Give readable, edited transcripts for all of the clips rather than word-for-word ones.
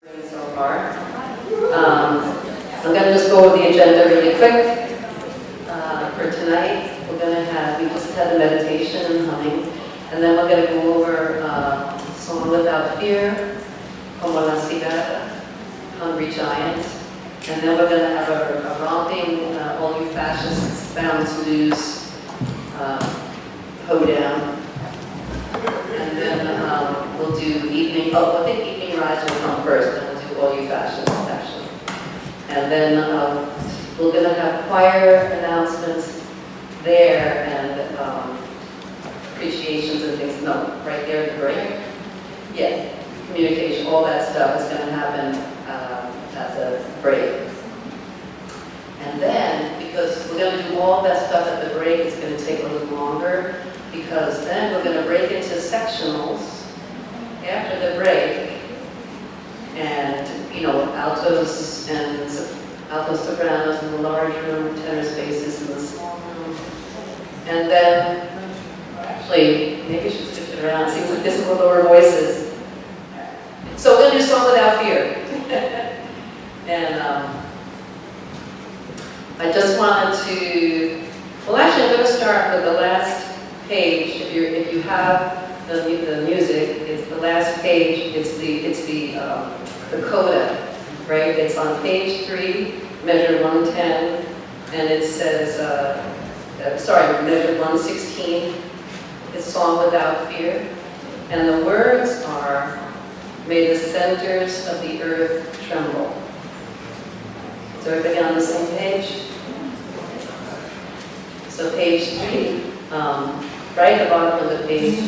So far. I'm going to just go over the agenda really quick. For tonight, we just had a meditation and humming, and then we're going to go over Song Without Fear, Como la Cigarra, Hungry Giant, and then we're going to have a romping, All You Fascists Bound to Lose hoedown. And then we'll do evening, I think evening rise will come first, and we'll do All You Fashions, actually. And then we're going to have choir announcements there and appreciations and things. No, right there at the break. Yeah, communication, all that stuff is going to happen as a break. And then, because we're going to do all that stuff at the break, it's going to take a little longer, because then we're going to break into sectionals after the break, and altos and alto sopranos in the large room, tenor spaces in the small room, and then actually maybe I should switch it around. See, this is the lower voices. So we're going to do Song Without Fear, and I just wanted to. Well, actually, I'm going to start with the last page. If you have the music, it's the last page. It's the coda, right? It's on page 3, measure 110, and it says, measure 116. It's Song Without Fear, and the words are, "May the centers of the earth tremble." Is everybody on the same page? So page 3, right at the bottom of the page,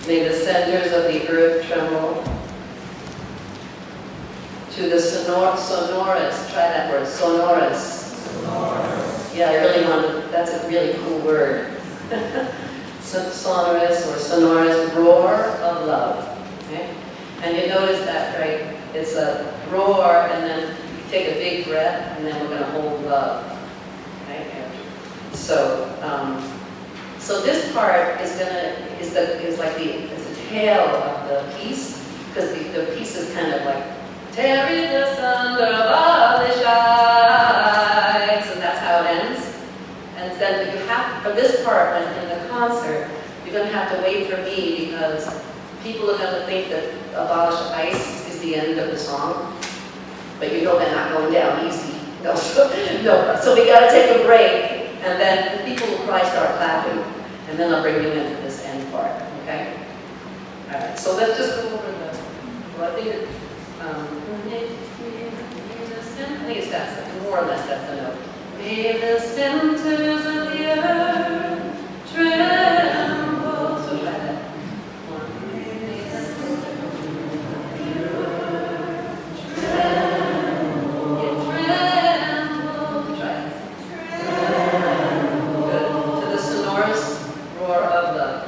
"May the centers of the earth tremble." To the sonorous, try that word, sonorous. Sonorous. Yeah, I really wanted, that's a really cool word. Sonorous or sonorous roar of love. Okay? And you notice that, right? It's a roar, and then you take a big breath, and then we're going to hold love. Okay? So this part is like the tail of the piece, because the piece is kind of like "Tarry the thunder above the skies," and that's how it ends. And then you have, for this part in the concert, you're going to have to wait for me, because people are going to think that "Abolish ICE" is the end of the song, but you know they're not going down easy. No, so we got to take a break, and then people will probably start clapping, and then I'll bring you into this end part. Okay? All right. So let's just go over I think it's that, more or less that's the note. May the centers of the earth tremble. So try that. May the centers of the earth tremble. Yeah, tremble. Try it. Tremble. Good. To the sonorous roar of love.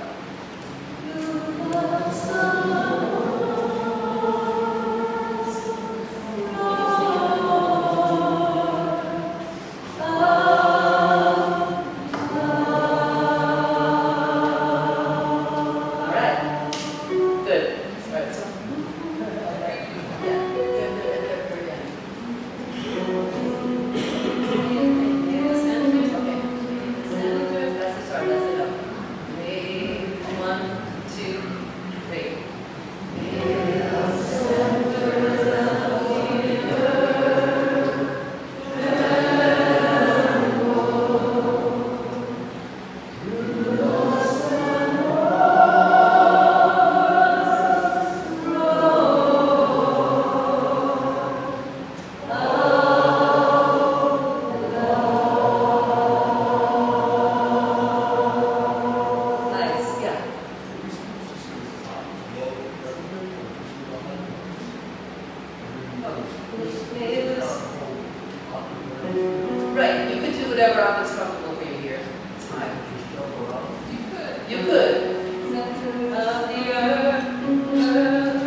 Right, you could do whatever is comfortable for you here. It's fine. You could. Center of the earth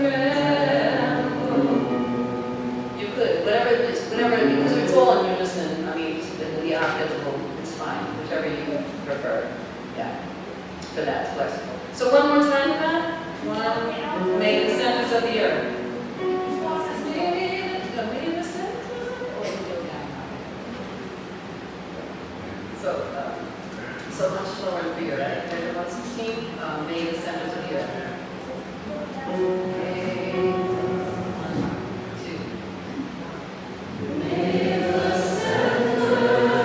tremble. You could, whatever, because it's all in unison. I mean, the octave, it's fine, whichever you prefer. Yeah, for that, flexible. So one more time for that. One, make the centers of the earth. team, May the center to the earth. Okay. 1, 2. May the center of the earth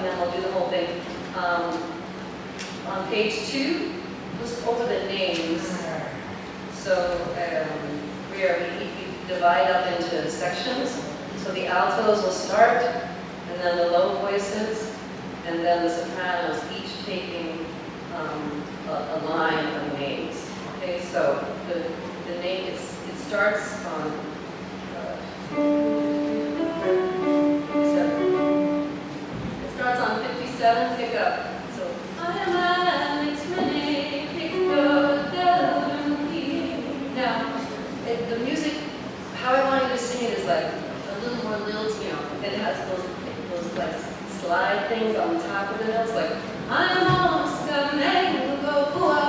tremble to on page 2, let's go over the names. So we divide up into sections. So the altos will start, and then the low voices, and then the sopranos, each taking a line of names. Okay, so the name it starts on 57, pick up. So I'm Alex Renee, Victor, now, the music, how I want you to sing it is like a little more lilts, you know, and it has those like slide things on top of the notes, like I'm Oscar Mango for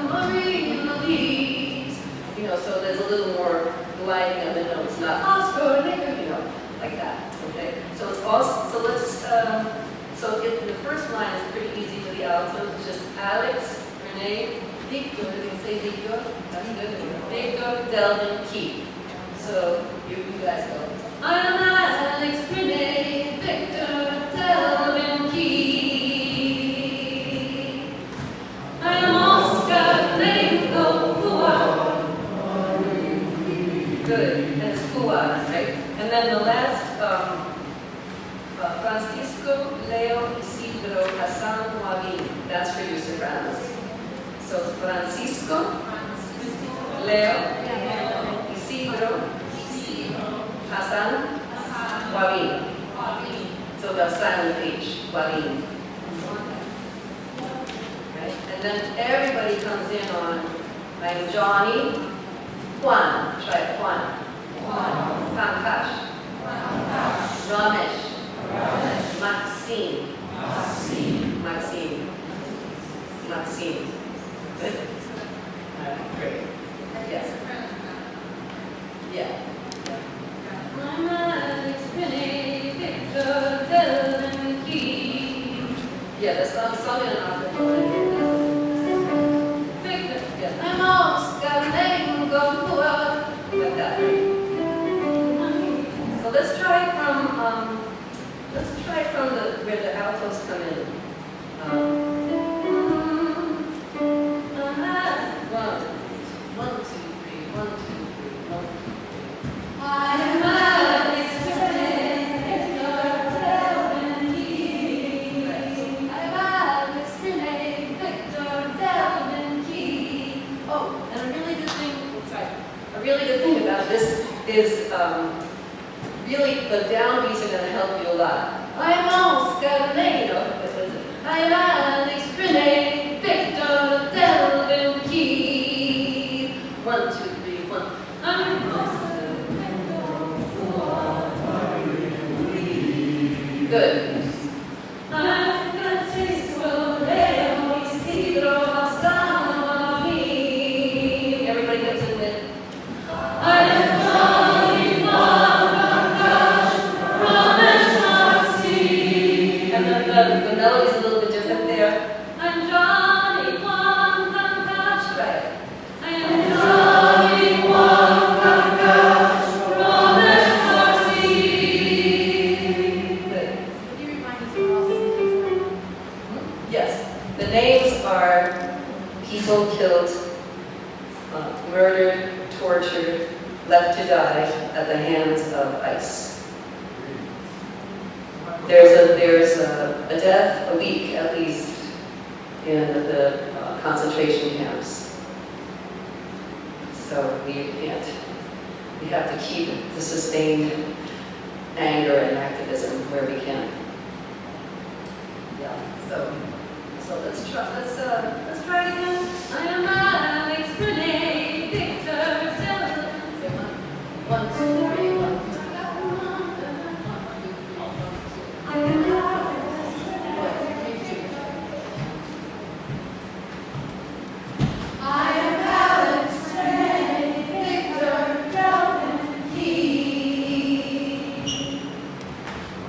Marina Leaves. You know, so there's a little more gliding on the notes, not Oscar Mango, you know, like that. Okay, so it's also, so let's. So the first line is pretty easy for the alto. It's just Alex, Renee, Victor. You can say Victor. That's good. Victor, Delvin, Keith. So you guys go. I'm Alex, Renee, Victor, Delvin, Keith. I'm Oscar, Mango, Fua. Good. And it's Fua, right? And then the last. Francisco, Leo, Isidro, Hassan, Joaquin. That's for you sopranos. So Francisco, Leo, Isidro, Hassan, Joaquin. So the silent H, Joaquin. Right? And then everybody comes in on, like Johnny, Juan. Try it, Juan. Pankaj. Ramesh. Maxine. Good? Great. Yes. Yeah. I'm Alex, Renee, Victor, Delvin, Keith. Yeah, the song in an Victor. Yeah. I'm Oscar, Mango, Fua. Like that. So let's try from where the altos come in. One, two, three. I'm Alex, Renee, Victor, Delvin, Keith. I'm Alex, Renee, Victor, Delvin, Keith. Oh, and a really good thing about this is really the downbeats are going to help you a lot. I'm Oscar Leno. I'm Alex Renee, Victor, Delvin, Keith. 1, 2, 3, 1. I'm Oscar Leno. Good. I'm Francisco, Leo, Isidro, Hassan, Joaquin. Everybody gets in with. I'm the melody's a little bit different there. I'm Johnny Juan Pankaj. Try it. I'm Johnny Juan Pankaj. Ramesh Marcy. Good. Could you remind us of all the names? Yes. The names are people killed, murdered, tortured, left to die at the hands of ICE. There's a death a week at least in the concentration camps. So we have to keep the sustained anger and activism where we can. Yeah, so let's try it again. I am Alex, Renee, Victor, Stella. Say one, two, three, one, two. I am Alex. I am Alex, Renee, Victor, Calvin, Keith.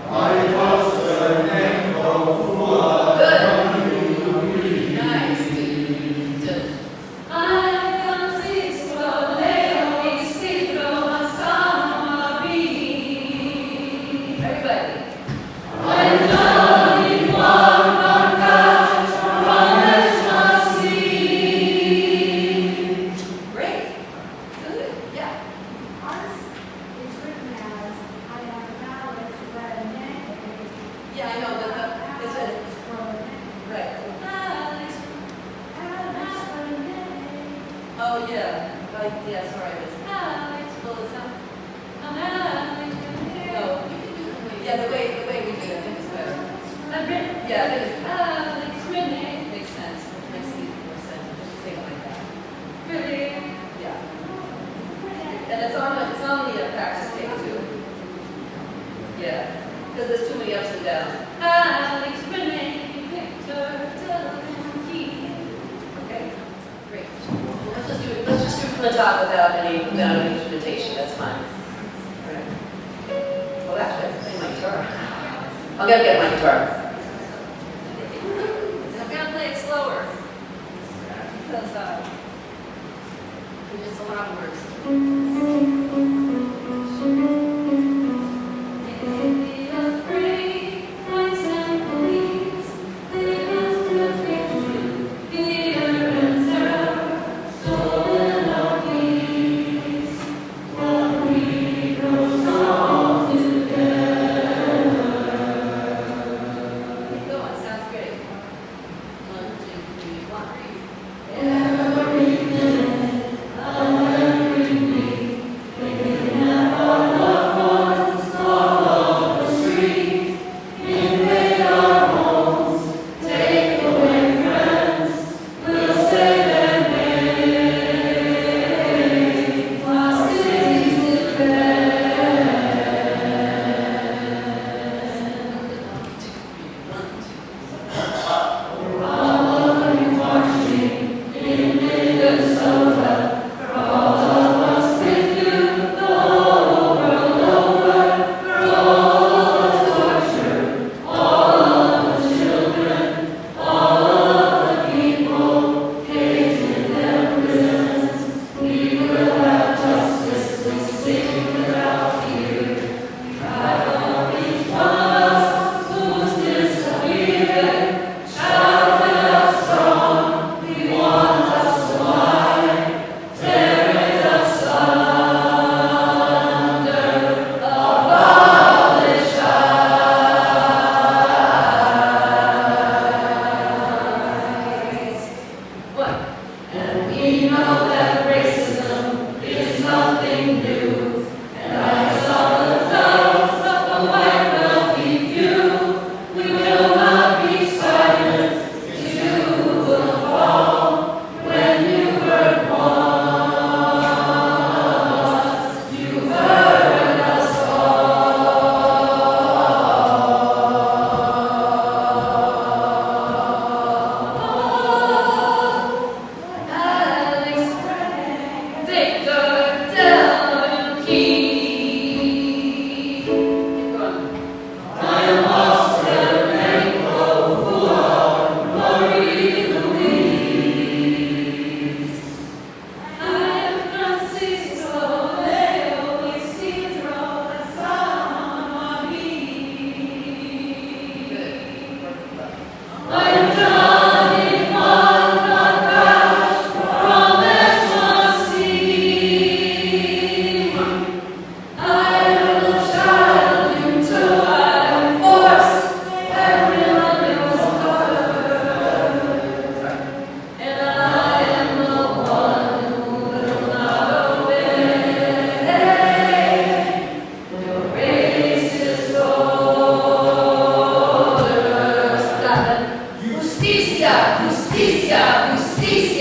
I was the name of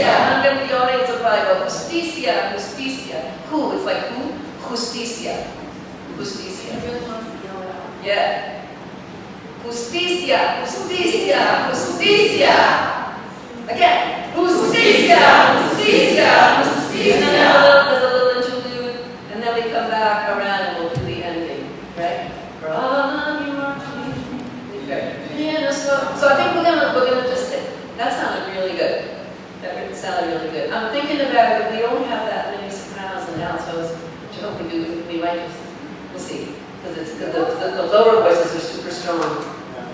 And then the audience will probably go, justicia, justicia. Who? It's like who? Justicia. Justicia. Yeah. Justicia, justicia, justicia. Again. Justicia, justicia, justicia. And then there's a little interlude, and then we come back around and we'll do the ending, right? Yeah, so I think we're gonna just that sounded really good. That sounded really good. I'm thinking about it, if we only have that many sopranos and altos, which I hope we do, we might just, we'll see. Because the lower voices are super strong.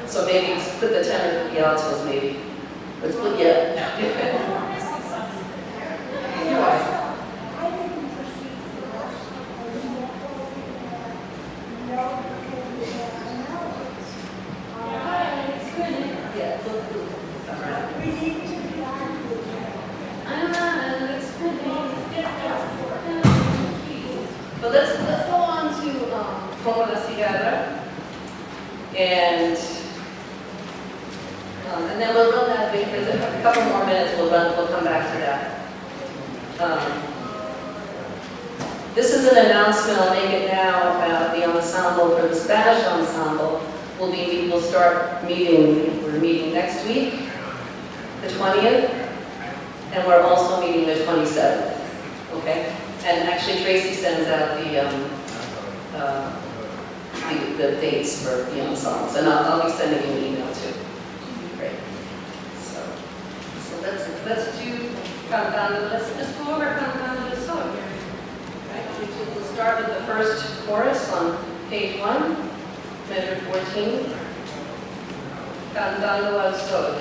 So maybe just put the tenors with the altos, maybe. Let's put, yeah. But let's go on to Como la Cigarra, and then we'll run that big. There's a couple more minutes. We'll come back to that. This is an announcement. I'll make it now about the ensemble for the Spanish ensemble. We'll start meeting. We're meeting next week, the 20th, and we're also meeting the 27th. Okay. And actually, Tracy sends out the dates for the ensembles, and I'll be sending you an email too. Great. So let's do Cantando. Let's just go over Cantando del Sol here. Right. We'll start with the first chorus on page 1, measure 14. Cantando al Sol.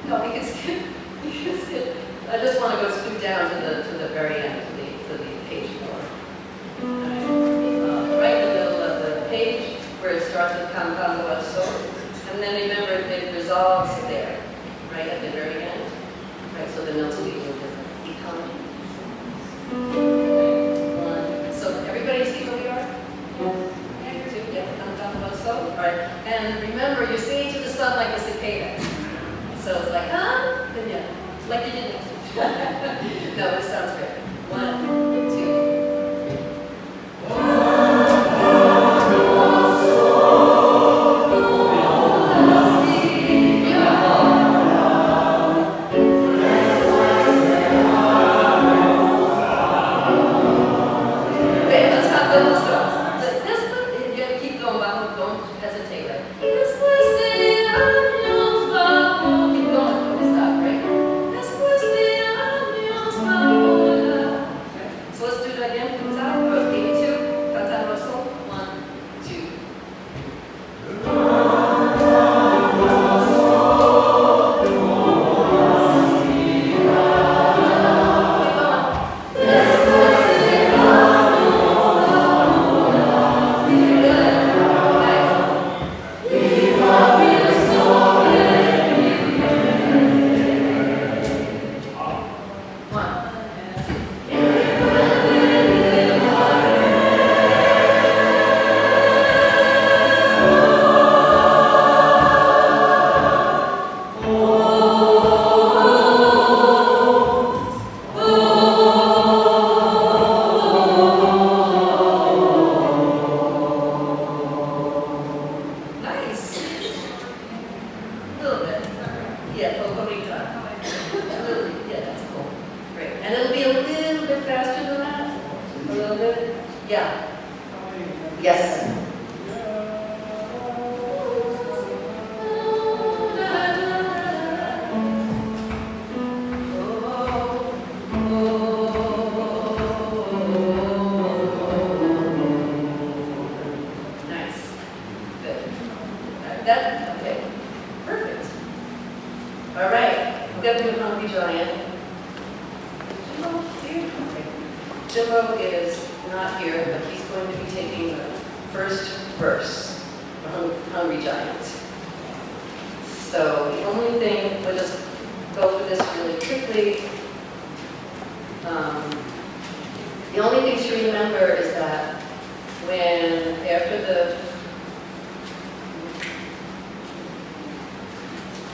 No, we can skip. I just want to go scoot down to the very end, to the page 4. Right in the middle of the page, where it starts with cantando al sol, and then remember it resolves there, right at the very end. Right, so the notes will be a little different. So everybody see where we are? Yeah, cantando al sol. All right, and remember you're singing to the sun like a cicada. So it's like, then yeah, like you did. No, this sounds great. 1, 2.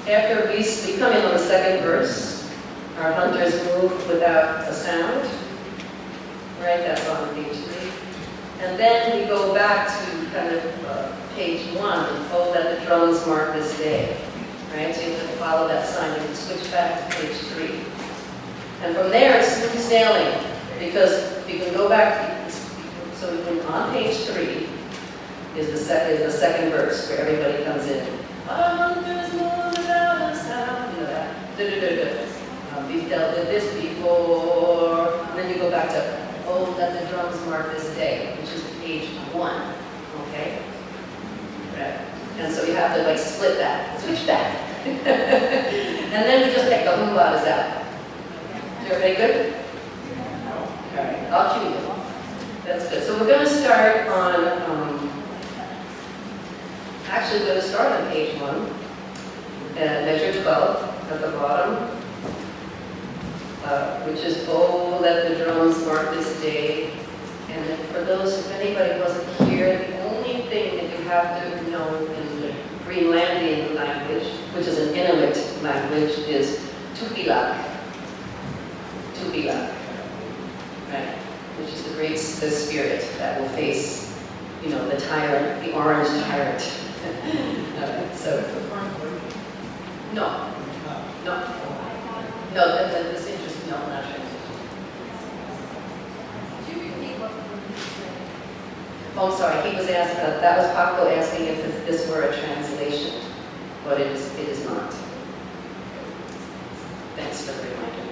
After we come in on the second verse, our hunters move without a sound. Right, that's on page 3. And then we go back to kind of page 1, oh, let the drums mark this day. Right, so you have to follow that sign. You can switch back to page 3. And from there, it's smooth sailing, because you can go back, so we can, on page 3 is the second verse, where everybody comes in. Hunters move without a sound, you know that. We've dealt with this before. And then you go back to, oh, let the drums mark this day, which is page 1, okay? Right. And so you have to like split that, switch back. And then we just take the humbadas out. Is everybody good? All right, I'll cue you. That's good. So we're going to start on, actually we're going to start on page 1, measure 12 at the bottom, which is, oh, let the drums mark this day. And then for those, if anybody wasn't here, the only thing that you have to know in the Greenlandian language, which is an Inuit language, is tupilak. Tupilak, right? Which is the great spirit that will face, you know, the tyrant, the orange tyrant. So, no, this interest, no, not sure. Could you repeat what you said? Oh, I'm sorry, he was asking, that was Paco asking if this were a translation, but it is not. Thanks for the reminder.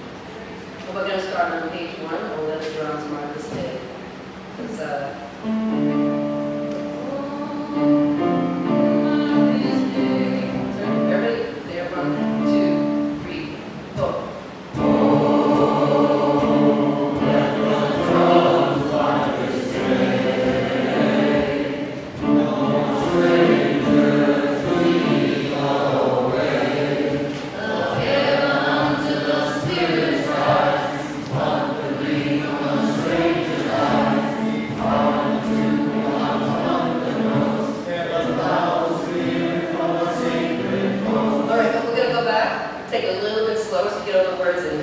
So we're going to start on page 1, oh, let the drums mark this day. It's, everybody there, 1, 2, 3, 4. take it a little bit slower to get all the words in.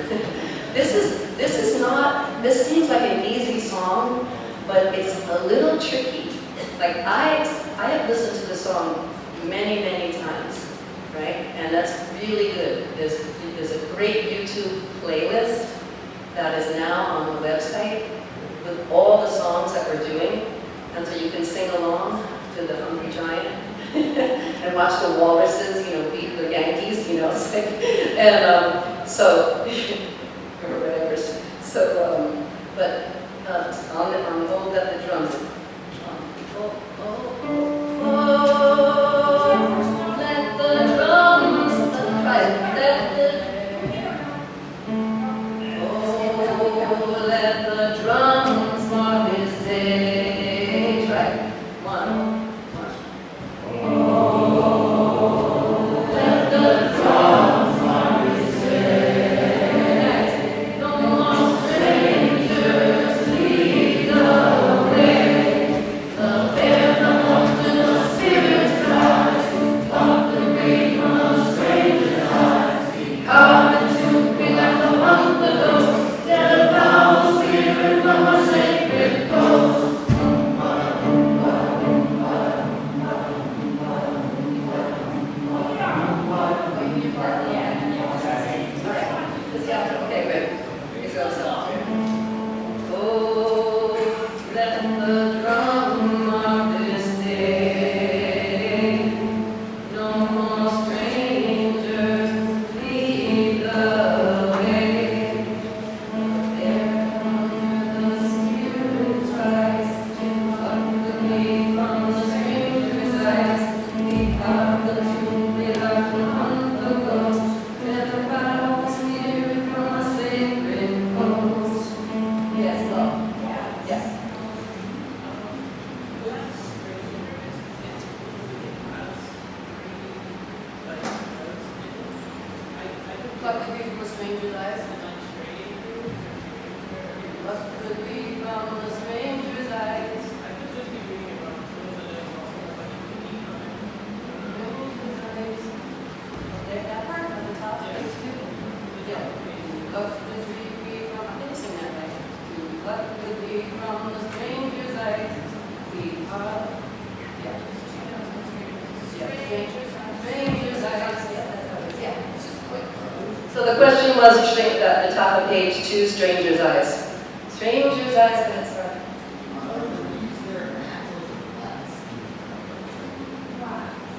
This seems like an easy song, but it's a little tricky. Like I have listened to the song many, many times, right? And that's really good. There's a great YouTube playlist that is now on the website with all the songs that we're doing, and so you can sing along to the Hungry Giant and watch the walruses, beat the Yankees, sing. And so, or whatever. So, but on the hold up the drums. Let the drums try it. Let the drums mark this day. Try it. One. Let the drums mark this day. No more strangers lead the way. The fair to the Spirit's eyes. Walk the way from the stranger's eyes. Come into me like the one below. From a sacred coast. Okay, good. Here goes up. Oh, let the drum mark this day. No more strangers lead the way. What could be from a stranger's eyes? What could be from a stranger's eyes? That part on the top, that's good. Yeah. What could be from, I didn't sing that right. What could be from the stranger's eyes? We are, yeah. Stranger's eyes. Yeah, that's how it is. Yeah, it's just quick. So the question was at the top of page 2, stranger's eyes. Stranger's eyes, that's right.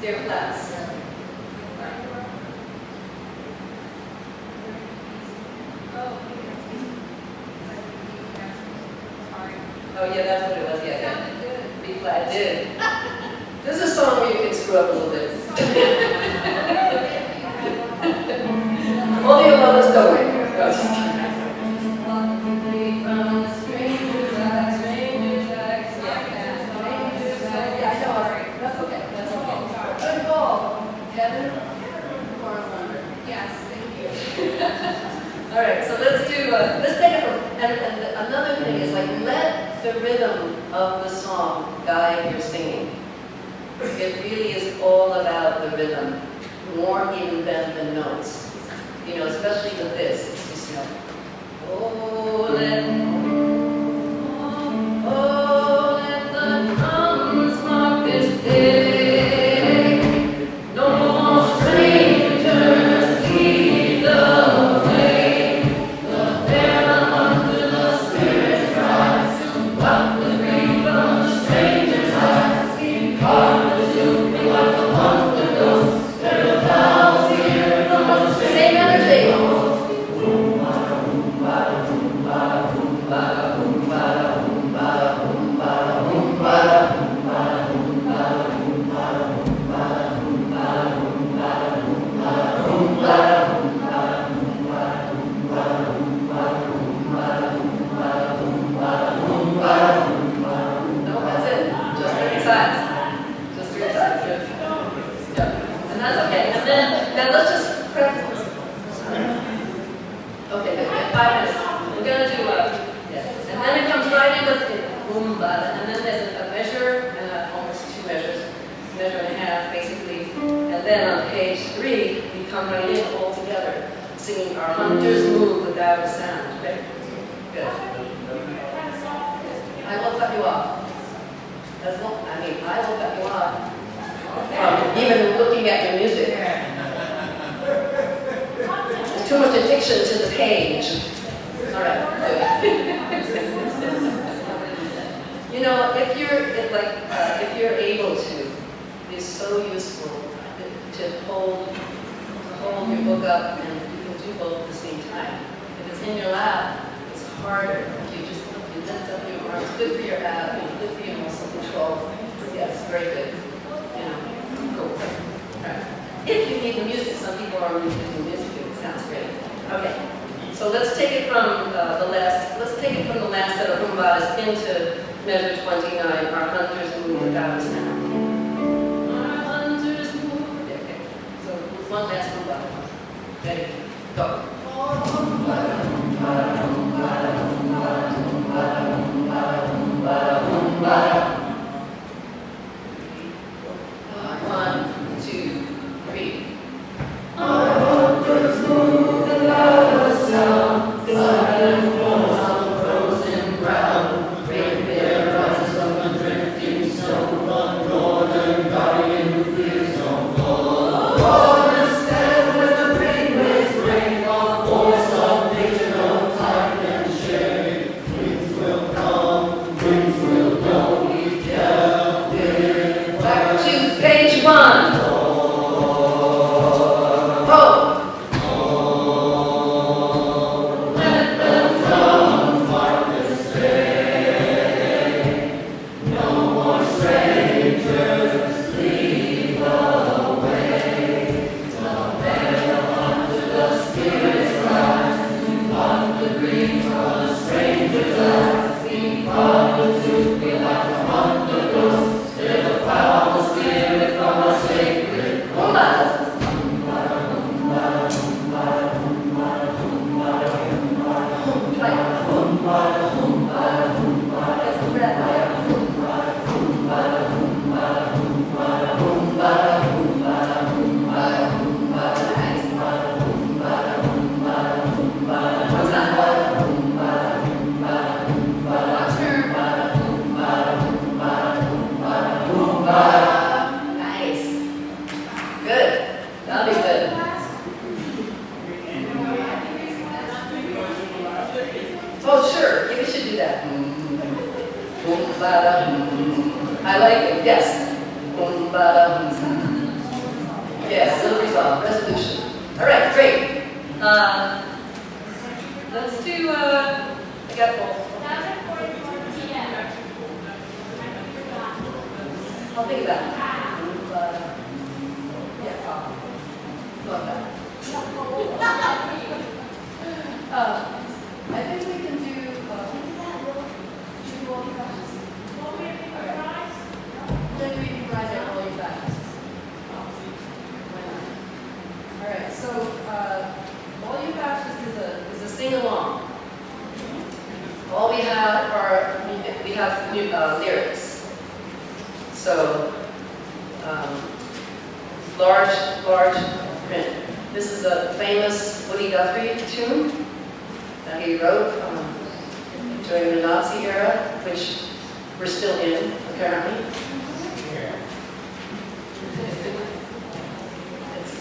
They're flats. Oh yeah, that's what it was, yeah. B flat did. This is a song where you can screw up a little bit. All the above us don't worry. No, just kidding. That's okay. That's okay. Good call, Kevin. Yes, thank you. All right, so let's take it from, and another thing is like, let the rhythm of the song guide your singing. It really is all about the rhythm, more even than the notes. Especially with this, it's just, oh, let the drums mark this day. No more strangers lead the way. The fair under the Spirit's eyes. What the green from the stranger's eyes. Hard to do me like the one that goes. There are bells here from the same energy. And then there's a measure, and almost 2 measures, measure and a half, basically. And then on page 3, we come right in all together, singing Our Hunters Move Without a Sound. Okay? Good. I will cut you off. I will cut you off. Even looking at your music. There's too much addiction to the page. All right. You know, if you're able to, it's so useful to hold your book up, and you can do both at the same time. If it's in your lap, it's harder. If you lift up your arms, good for your ab, good for your muscle control. Yes, very good. Cool. All right. If you need the music, some people are really good with music. It sounds great. Okay. So let's take it from the last. Let's take it from the last set of rumbas into measure 29. Our hunters move without a sound. Our hunters move. Okay. So one last rumba. Ready? Go. One, two, three. Our hunters move without a sound. Silent falls on frozen ground. Great bear rises from the drifting snow. Lord and guardian who fears no foe. On a stand with the green waves rain. On force of nature, no time can share. Winds will come, winds will go. We captive. Back to page 1. I like it, yes. Yes, it'll resolve, resolution. All right, great. Let's do, I got both. I'll think about it. Yeah, love that. I think we can do, then we can rise at all you fast. All right, so all you fast is a sing along. All we have are new lyrics. So large print. This is a famous Woody Guthrie tune that he wrote during the Nazi era, which we're still in, apparently.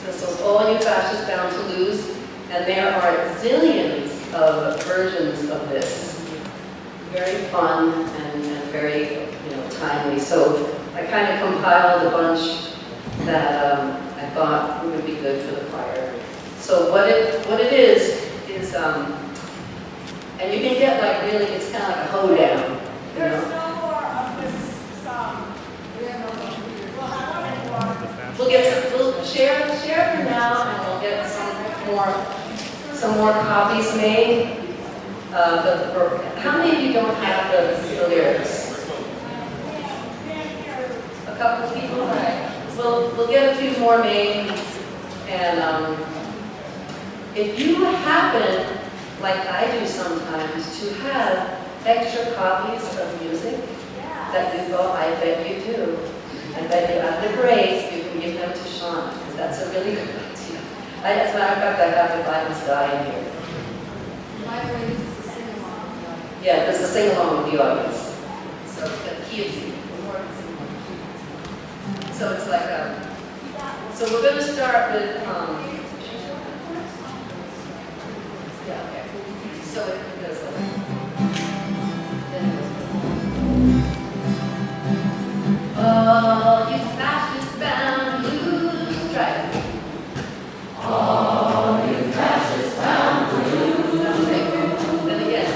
This is All You Fascists Bound to Lose, and there are zillions of versions of this. Very fun and very timely. So I kind of compiled a bunch that I thought would be good for the choir. So what it is, and you can get like really, it's kind of like a hoedown. There's no more of this song. We have no more. We'll share for now, and we'll get some more copies made. How many of you don't have the lyrics? A couple of people? All right. We'll get a few more made, and if you happen, like I do sometimes, to have extra copies of music that you go, I bet you do. I bet you at the break you can give them to Sean, because that's a really good idea. As a matter of fact, I have the Bible study here. By the way, this is a sing-along. Yeah, this is a sing-along with the audience. So it's got keys. So it's like so we're going to start with, yeah, okay. So it goes like, then it goes, oh, you fascist bound blues, try it. Oh, you fascist bound blues. Then again,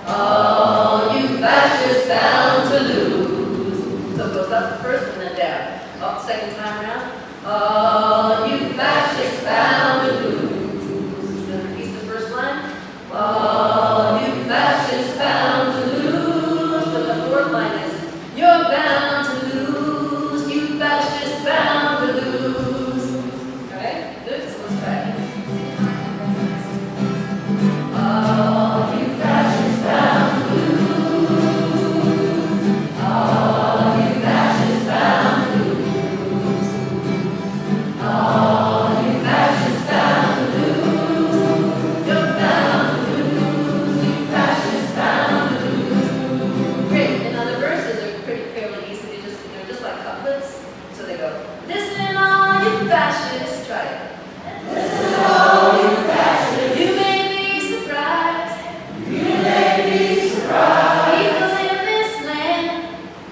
oh, you fascist bound to lose. So it goes up first and then down. Up second time around. Oh, you fascist bound to lose. Then repeat the first line. Oh, you fascist bound to lose. Then the fourth line is, you're bound to lose. You fascist bound to lose. Alright, good. So let's try it. Oh, you fascist bound to lose. Oh, you fascist bound to lose. Oh, you fascist bound to lose. You're bound to lose. You fascist bound to lose. Great. And now the verses are fairly easy. They're just like couplets. So they go, listen all you fascists. Try it. Listen all you fascists. You may be surprised. You may be surprised. People in this land.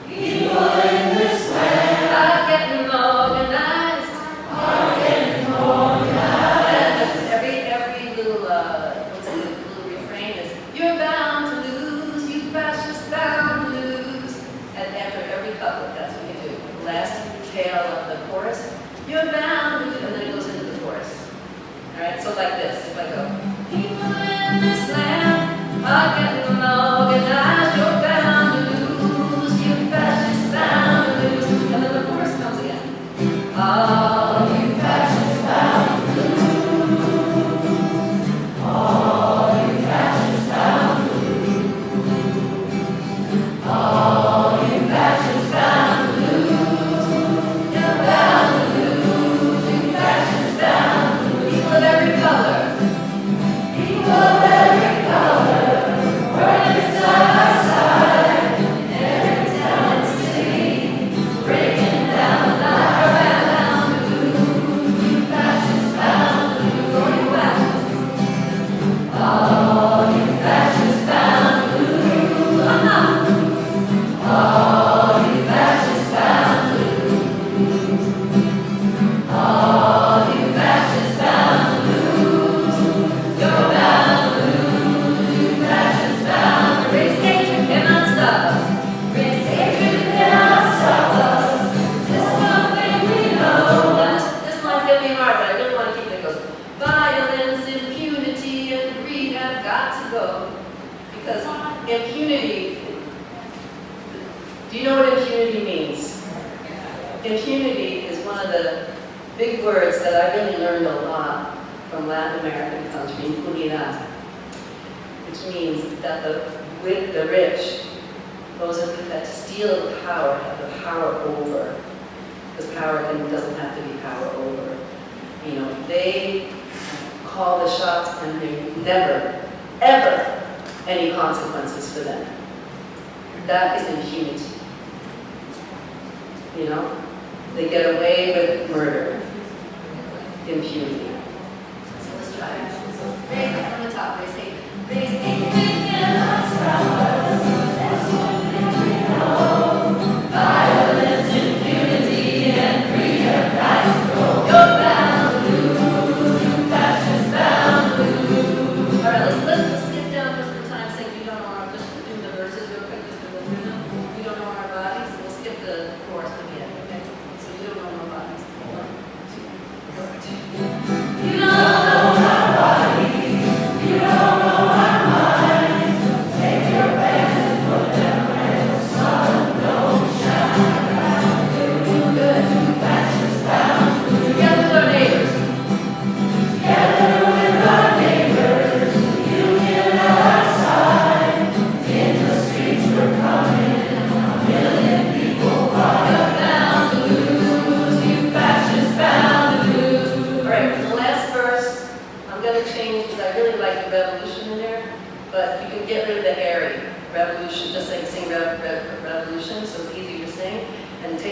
People in this land. Are getting organized. Are getting organized. Every little, what's the little refrain is, you're bound to lose. You fascists bound to lose. And after every couplet, that's what you do. The last tail of the chorus, you're bound to lose. And then it goes into the chorus. Alright, so like this, if I go, people in this land are getting organized, you're bound to lose, you fascists bound to lose, and then the chorus comes again. Oh, you fascists bound to lose. Oh, you fascists bound to lose. Oh, you fascists bound to lose. You're bound to lose, you fascists bound to lose. People of every color. People of every color. Working side by side. In every town and city. Breaking down the line. You're bound to lose. You fascists bound to lose. Oh, you fascists. Oh, you fascists bound to lose. Oh, you fascists bound to lose. Oh, you fascists bound to lose. You're bound to lose. You fascists bound to raise hatred cannot stop us. Raise hatred cannot stop us. This one thing we know. Now, this line hit me hard, but I really want to keep it. It goes, violence, impunity, and greed have got to go. Because impunity, do you know what impunity means? Impunity is one of the big words that I really learned a lot from Latin American country, impunidad, which means that the rich, those that steal the power, have the power over. Because power doesn't have to be power over. You know, they call the shots and there's never, ever any consequences for them. That is impunity. You know? They get away with murder. Impunity. So let's try it. Raise from the top. Raise eight. Raise eight. Cannot stop us. That's one thing we know. Violence, impunity, and greed have got to go. You're bound to lose. You fascists bound to lose. All right, let's get down just for time's sake. We don't know our, just do the verses real quick, just to go through them. We don't know our bodies. We'll skip the chorus again. Okay? So you don't know our bodies. 1, 2, 3. You don't know our bodies. You don't know our minds.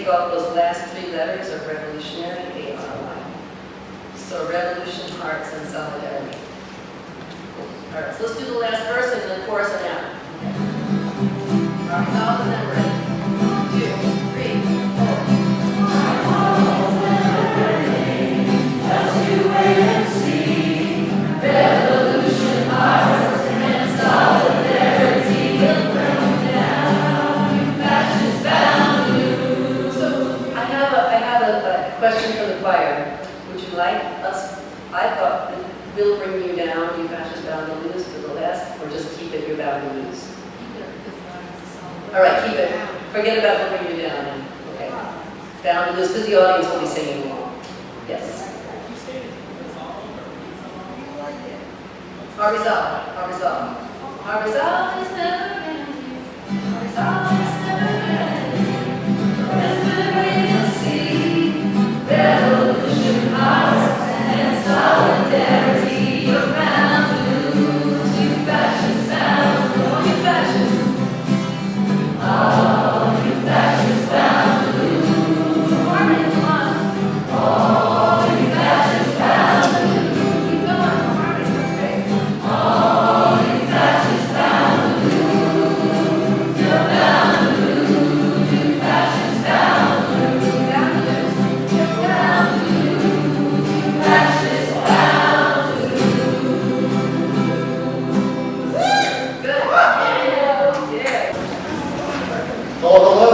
take off those last 3 letters of revolutionary, A-R-Y. So revolution, hearts, and solidarity. All right, so let's do the last verse and then chorus it out. All right, all of them ready. 2, 3, 4. Just you wait and see. Revolution, hearts, and solidarity will bring down you fascist bound you. So I have a question for the choir. Would you like us? I thought that we'll bring you down, you fascist bound to lose for the last, or just keep it, you're bound to lose. All right, keep it. Forget about we'll bring you down. Okay. Bound to lose, because the audience will be singing along. Yes. Our resolve, our resolve. Our resolve is never ending. Our resolve is never ending. Remember we will see revolution, hearts, and solidarity. You're bound to lose, you fascist bound, oh, you fascist. Oh, you fascist bound to lose. Harmony, come on. Oh, you fascist bound to lose. Keep going, harmony, okay. Oh, you fascist bound to lose. You're bound to lose, you fascist bound to lose. Bound to lose, you're bound to lose, you fascist bound to lose. Good. Yeah. Hello, hello.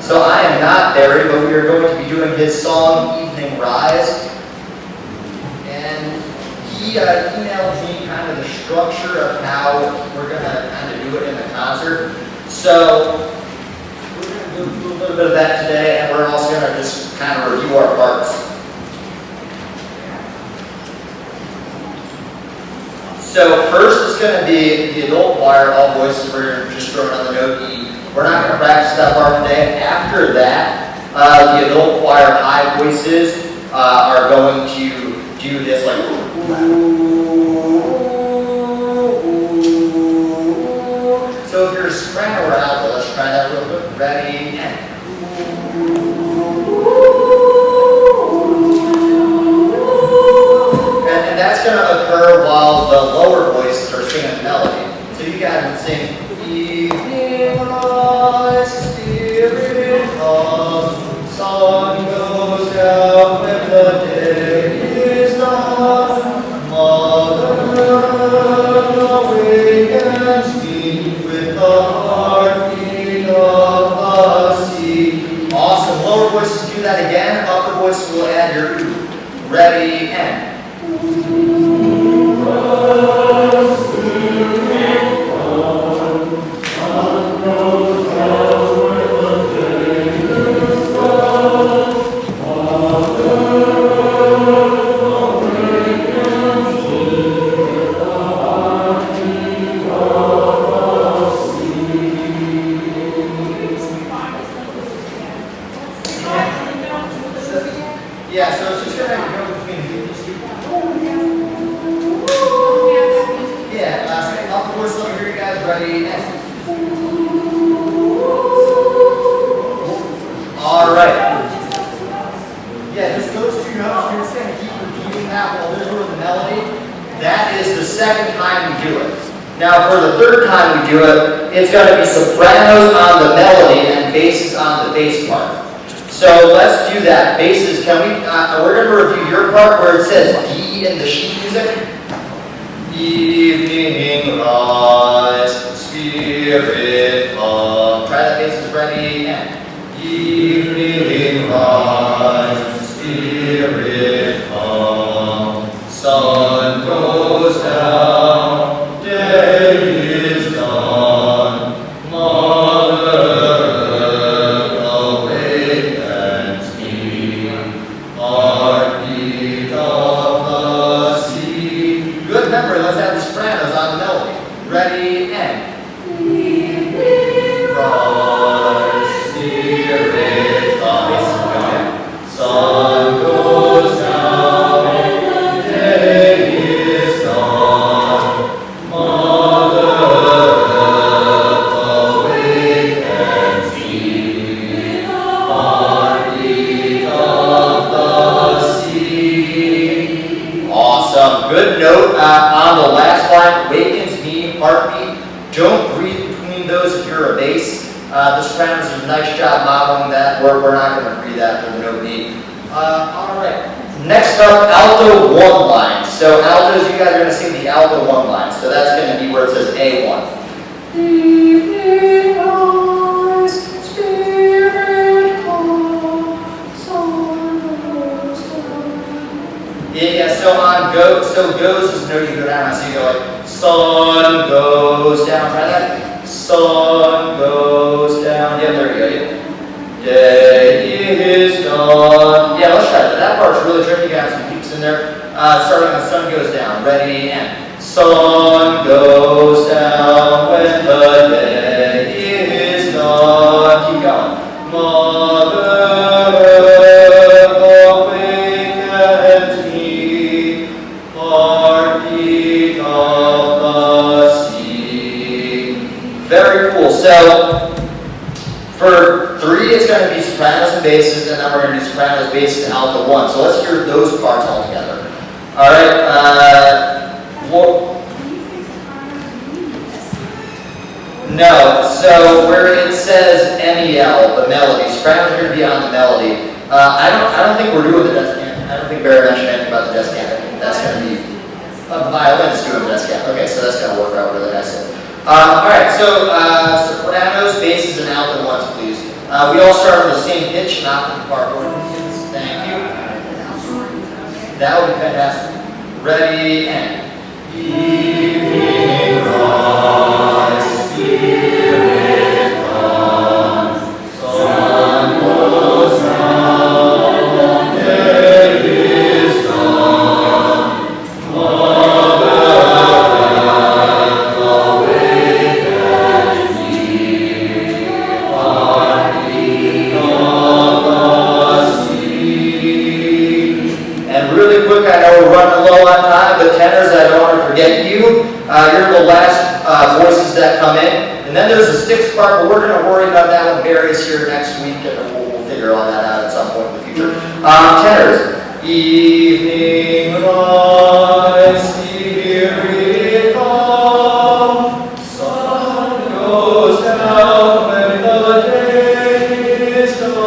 So I am not Barry, but we are going to be doing his song, Evening Rise. And he emailed me kind of the structure of how we're going to kind of do it in the concert. So we're going to do a little bit of that today, and we're also going to just kind of review our parts. So first is going to be the adult choir, all voices. We're just throwing on the note E. We're not going to practice that part today. After that, the adult choir high voices are going to do this like so if you're a soprano or alto, let's try that real quick. Ready, and and that's going to occur while the lower voices are singing the melody. So you guys would sing Evening rise, spirit comes, sun goes down when the day is done. Mother awakens me with the heartbeat of the sea. Awesome. Lower voices do that again. Upper voices will add your ready and. Yeah, so it's just going to go between these two. Yeah, upper voice, let me hear you guys ready. All right. Yeah, just those 2 notes, you're just going to keep repeating that while there's the melody. That is the second time we do it. Now, for the third time we do it, it's going to be sopranos on the melody and basses on the bass part. So let's do that. Basses, can we, we're going to review your part where it says D in the sheet music. Evening rise, spirit come. Try that basses ready and evening rise, spirit come. Sun goes down, day is done. Mother awakens me, heartbeat of the sea. Good, remember, let's have this Awesome. Good note on the last line, wakens me, heartbeat. Don't breathe between those if you're a bass. The sopranos did a nice job modeling that. We're not going to breathe after the note B. All right. Next up, alto 1 line. So altos, you guys are going to sing the alto 1 line. So that's going to be where it says A1. Yeah, so on go, so goes is no, you go down, so you go like, sun goes down, try that, sun goes down, yeah, there you go, yeah. Day is done, yeah, let's try that, that part's really tricky, you got some peeps in there, starting on sun goes down, ready, and sun goes down when the day is done, keep going, mother very cool. So for 3, it's going to be sopranos and basses, and then we're going to do sopranos, basses, and alto 1. So let's hear those parts all together. All right. No. So where it says MEL, the melody, sopranos are going to be on the melody. I don't think we're doing the descant. I don't think Barry mentioned anything about the descant. That's going to be the violin's doing the descant. Okay, so that's going to work out really nicely. All right, so sopranos, basses, and alto 1s, please. We all start on the same pitch, not with the part organs. Thank you. That would be fantastic. Ready, and. Evening rise, spirit comes, sun goes down, day is done, mother I know we're running low on time, but tenors, I don't want to forget you. You're the last voices that come in. And then there's a 6th part, but we're going to worry about that when Barry's here next week, and we'll figure all that out at some point in the future. Tenors. Evening rise, spirit come, sun goes down when the day is done.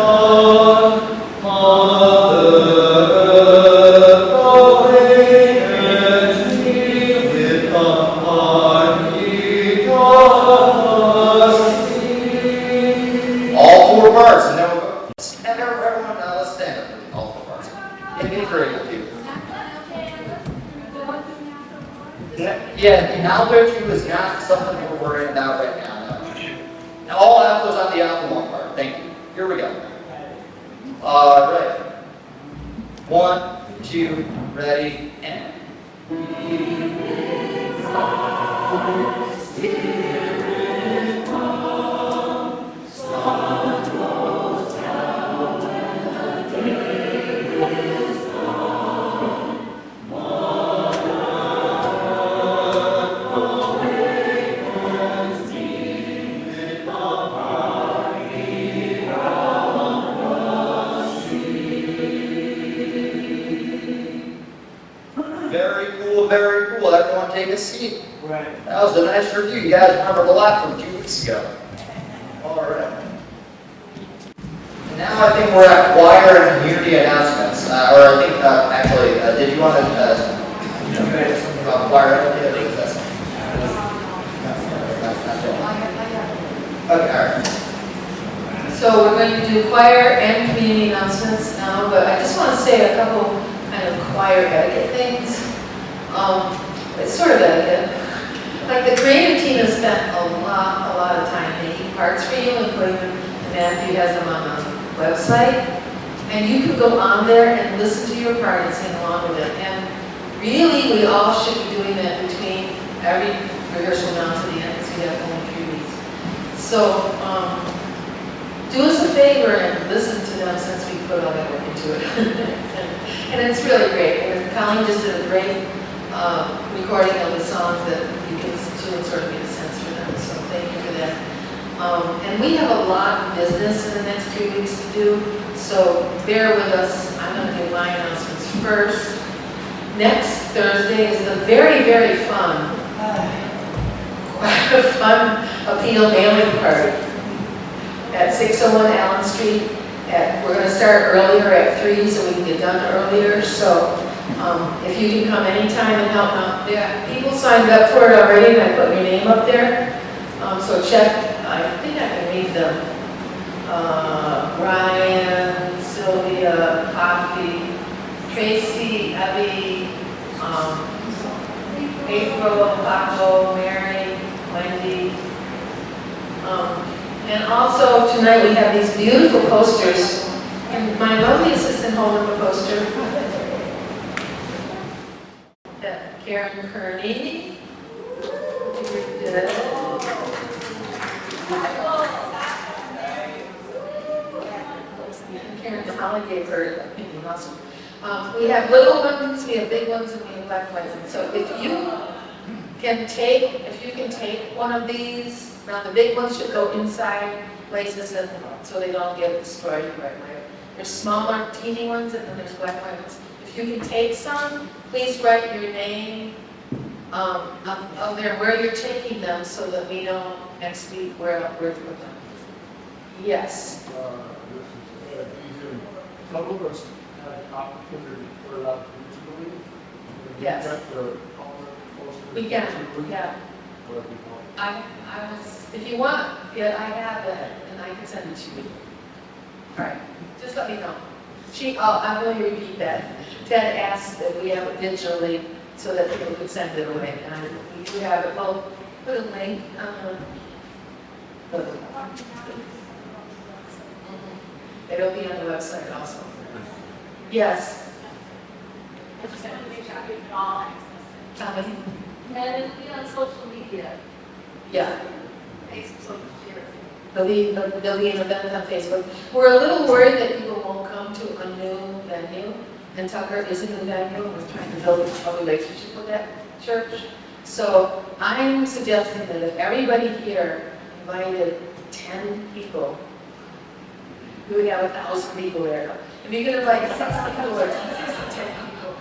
Parts, and then we'll go. And everyone, let's stand up for all 4 parts. If you're able to. Yeah, the alto 2 is not something we're worrying about right now. No. Now, all altos on the alto 1 part. Thank you. Here we go. All right. 1, 2, ready, and. Very cool. Everyone take a seat. Right. That was a nice review. You guys remembered a lot from 2 weeks ago. All right. And now I think we're at choir and community announcements. Or I think, actually, did you want to say something about choir? Okay, all right. So we're going to do choir and community announcements now, but I just want to say a couple kind of choir etiquette things. It's sort of etiquette. Like the creative team has spent a lot of time making parts for you and putting them, and Matthew has them on the website. And you can go on there and listen to your part and sing along with it. And really, we all should be doing that between every rehearsal now to the end, because we have only 3 weeks. So, do us a favor and listen to them since we put all that work into it. and it's really great. And Colleen just did a great recording of the songs that you can listen to and sort of get a sense for them. So thank you for that. And we have a lot of business in the next 3 weeks to do. So bear with us. I'm going to do my announcements first. Next Thursday is the very, very fun, appeal mailing party at 601 Allen Street. We're going to start earlier at 3 so we can get done earlier. So if you can come anytime and help out. Yeah, people signed up for it already and I put your name up there. So check, I think I can read them. Ryan, Sylvia, Coffee, Tracy, Abby, April, Paco, Mary, Wendy. And also tonight we have these beautiful posters. And my lovely assistant holding the poster. Karen Kearney. Karen Holly gave her awesome. We have little ones, we have big ones, and we have black ones. So if you can take one of these, now the big ones should go inside places and so they don't get destroyed right away. There's smaller, teeny ones, and then there's black ones. If you can take some, please write your name up there where you're taking them so that we know next week where to put them. Yes. Some of us had the opportunity to put it out digitally. Yes. We can, yeah. What we call it. I was, if you want, yeah, I have it, and I can send it to you. All right, just let me know. I'm going to repeat that. Ted asked that we have it digitally so that people could send it away, and we do have it. I'll put a link. It'll be on the website also. Yes. Tommy? And it'll be on social media. Yeah. Facebook, share. There'll be an event on Facebook. We're a little worried that people won't come to a new venue, and Tucker is a new venue. We're trying to build a relationship with that church. So I'm suggesting that if everybody here invited 10 people, we would have 1,000 people there. If you could invite 6 people or 10 people,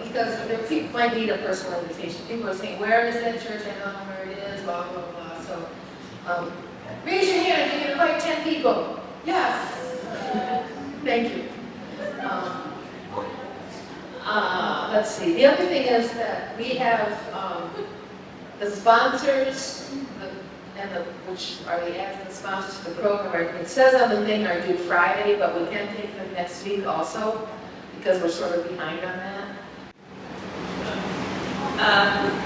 because there people might need a personal invitation. People are saying, where is that church? I don't know where it is, blah, blah, blah. So raise your hand if you can invite 10 people. Yes. Thank you. Let's see. The other thing is that we have the sponsors, which are the ads and sponsors of the program. It says on the thing are due Friday, but we can take them next week also because we're sort of behind on that.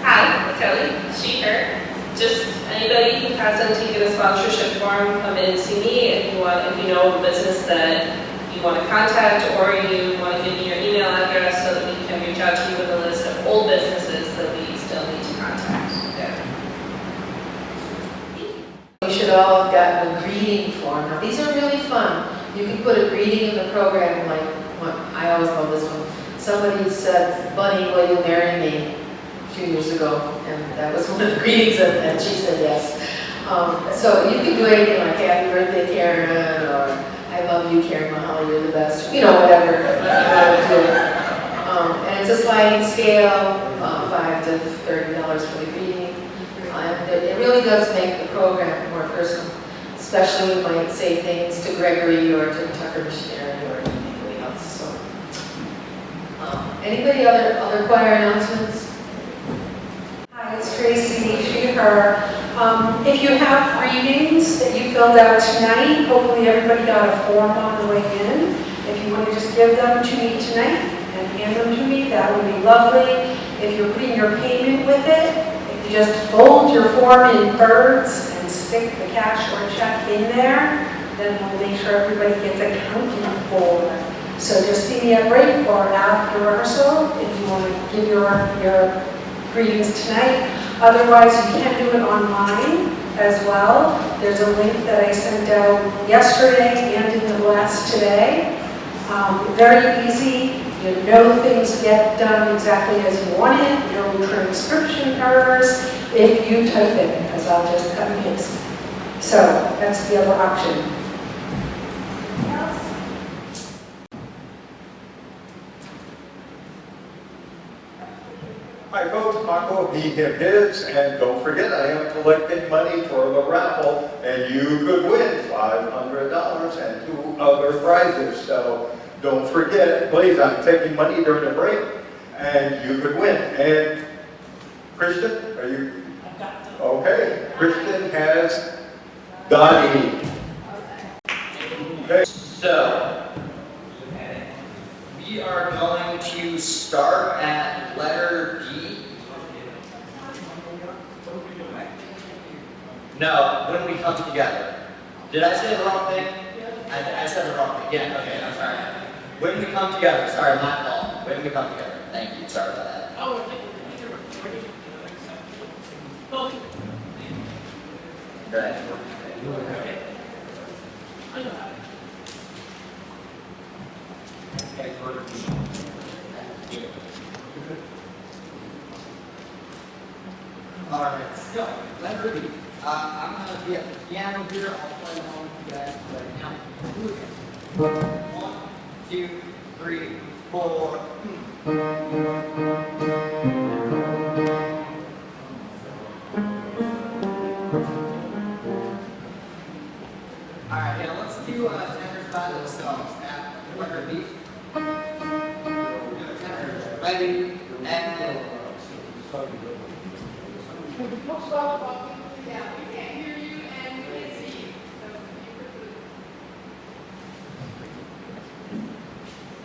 Hi, Kelly, she, her. Just anybody who has them to get a sponsorship form, come in and see me if you know of a business that you want to contact, or you want to give me your email address so that we can reach out to you with a list of old businesses that we still need to contact. We should all have gotten a greeting form. Now, these are really fun. You can put a greeting in the program, like what I always love this one. Somebody said, "Bunny, will you marry me?" a few years ago, and that was one of the greetings, and she said yes. So you can do anything like "Happy birthday, Karen," or "I love you, Karen Mahali, you're the best," you know, whatever you want to do. And it's a sliding scale, $5 to $30 for the greeting. And it really does make the program more personal, especially when we might say things to Gregory or to Tucker Missionary or anybody else. So, anybody other choir announcements? Hi, it's Tracy, she, her. If you have readings that you filled out tonight, hopefully everybody got a form on the way in. If you want to just give them to me tonight and hand them to me, that would be lovely. If you're putting your payment with it, if you just fold your form in birds and stick the cash or check in there, then we'll make sure everybody gets a counting for. So just see me at break or after rehearsal if you want to give your greetings tonight. Otherwise, you can do it online as well. There's a link that I sent out yesterday and in the blast today. Very easy. You know things get done exactly as you want it. No transcription errors if you type it, because I'll just cut and paste. So that's the other option. Hi folks, Marco, he, him, his, and don't forget I am collecting money for the raffle, and you could win $500 and 2 other prizes. So don't forget, please, I'm taking money during the break, and you could win. And Kristen, are you? Okay, Kristen has Donnie. Okay. So, we are going to start at letter D. No, when we come together. Did I say the wrong thing? I said the wrong thing. Yeah, okay, I'm sorry. When we come together. Sorry, my fault. When we come together. Thank you. Sorry about that. Right. Alright, so, letter B. I'm going to be at the piano here. I'll play along with you guys right now. 1, 2, 3, 4. Alright, now let's do tenors by themselves at letter B. Tenors ready and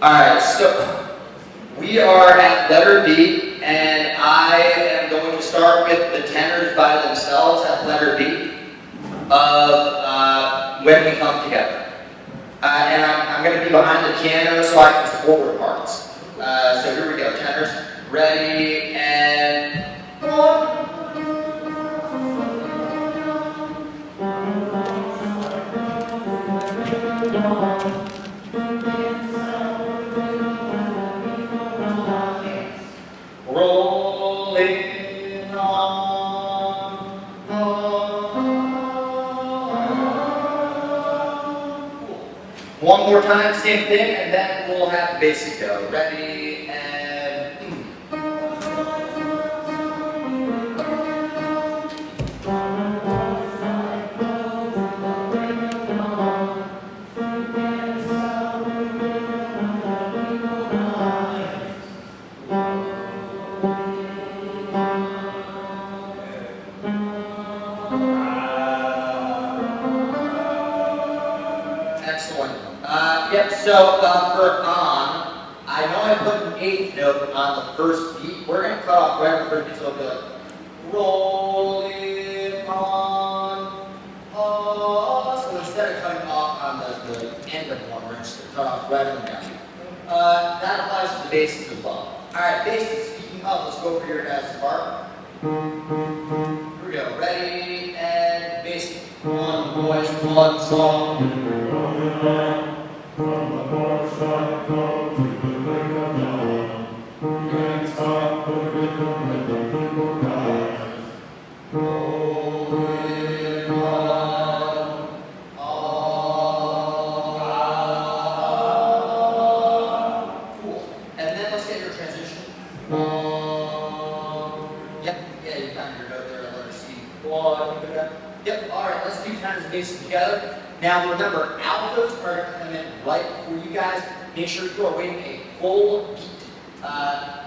Alright, so we are at letter D, and I am going to start with the tenors by themselves at letter B of when we come together. And I'm going to be behind the piano so I can support the parts. So here we go, tenors, ready, and 1. Rolling on. One more time, same thing, and then we'll have the basic go. Ready, and excellent. Yep, so for on, I know I put an 8th note on the first beat. We're going to cut off right on the first beat, so it'll be like, rolling on, so instead of cutting off on the end of one, we're just going to cut off right on the down. That applies to the basses as well. Alright, basses, speaking of, let's go over your guys' part. Here we go, ready, and bass. One voice, one song. From the north go to the break of dawn. Can't stop the rhythm when the people rise. Rolling on, cool. And then let's get your transition. Yep, yeah, you found your note there. Letter C. One, yep, all right, let's do tenors and basses together. Now remember, altos are going to come in right for you guys. Make sure you are waiting a full beat.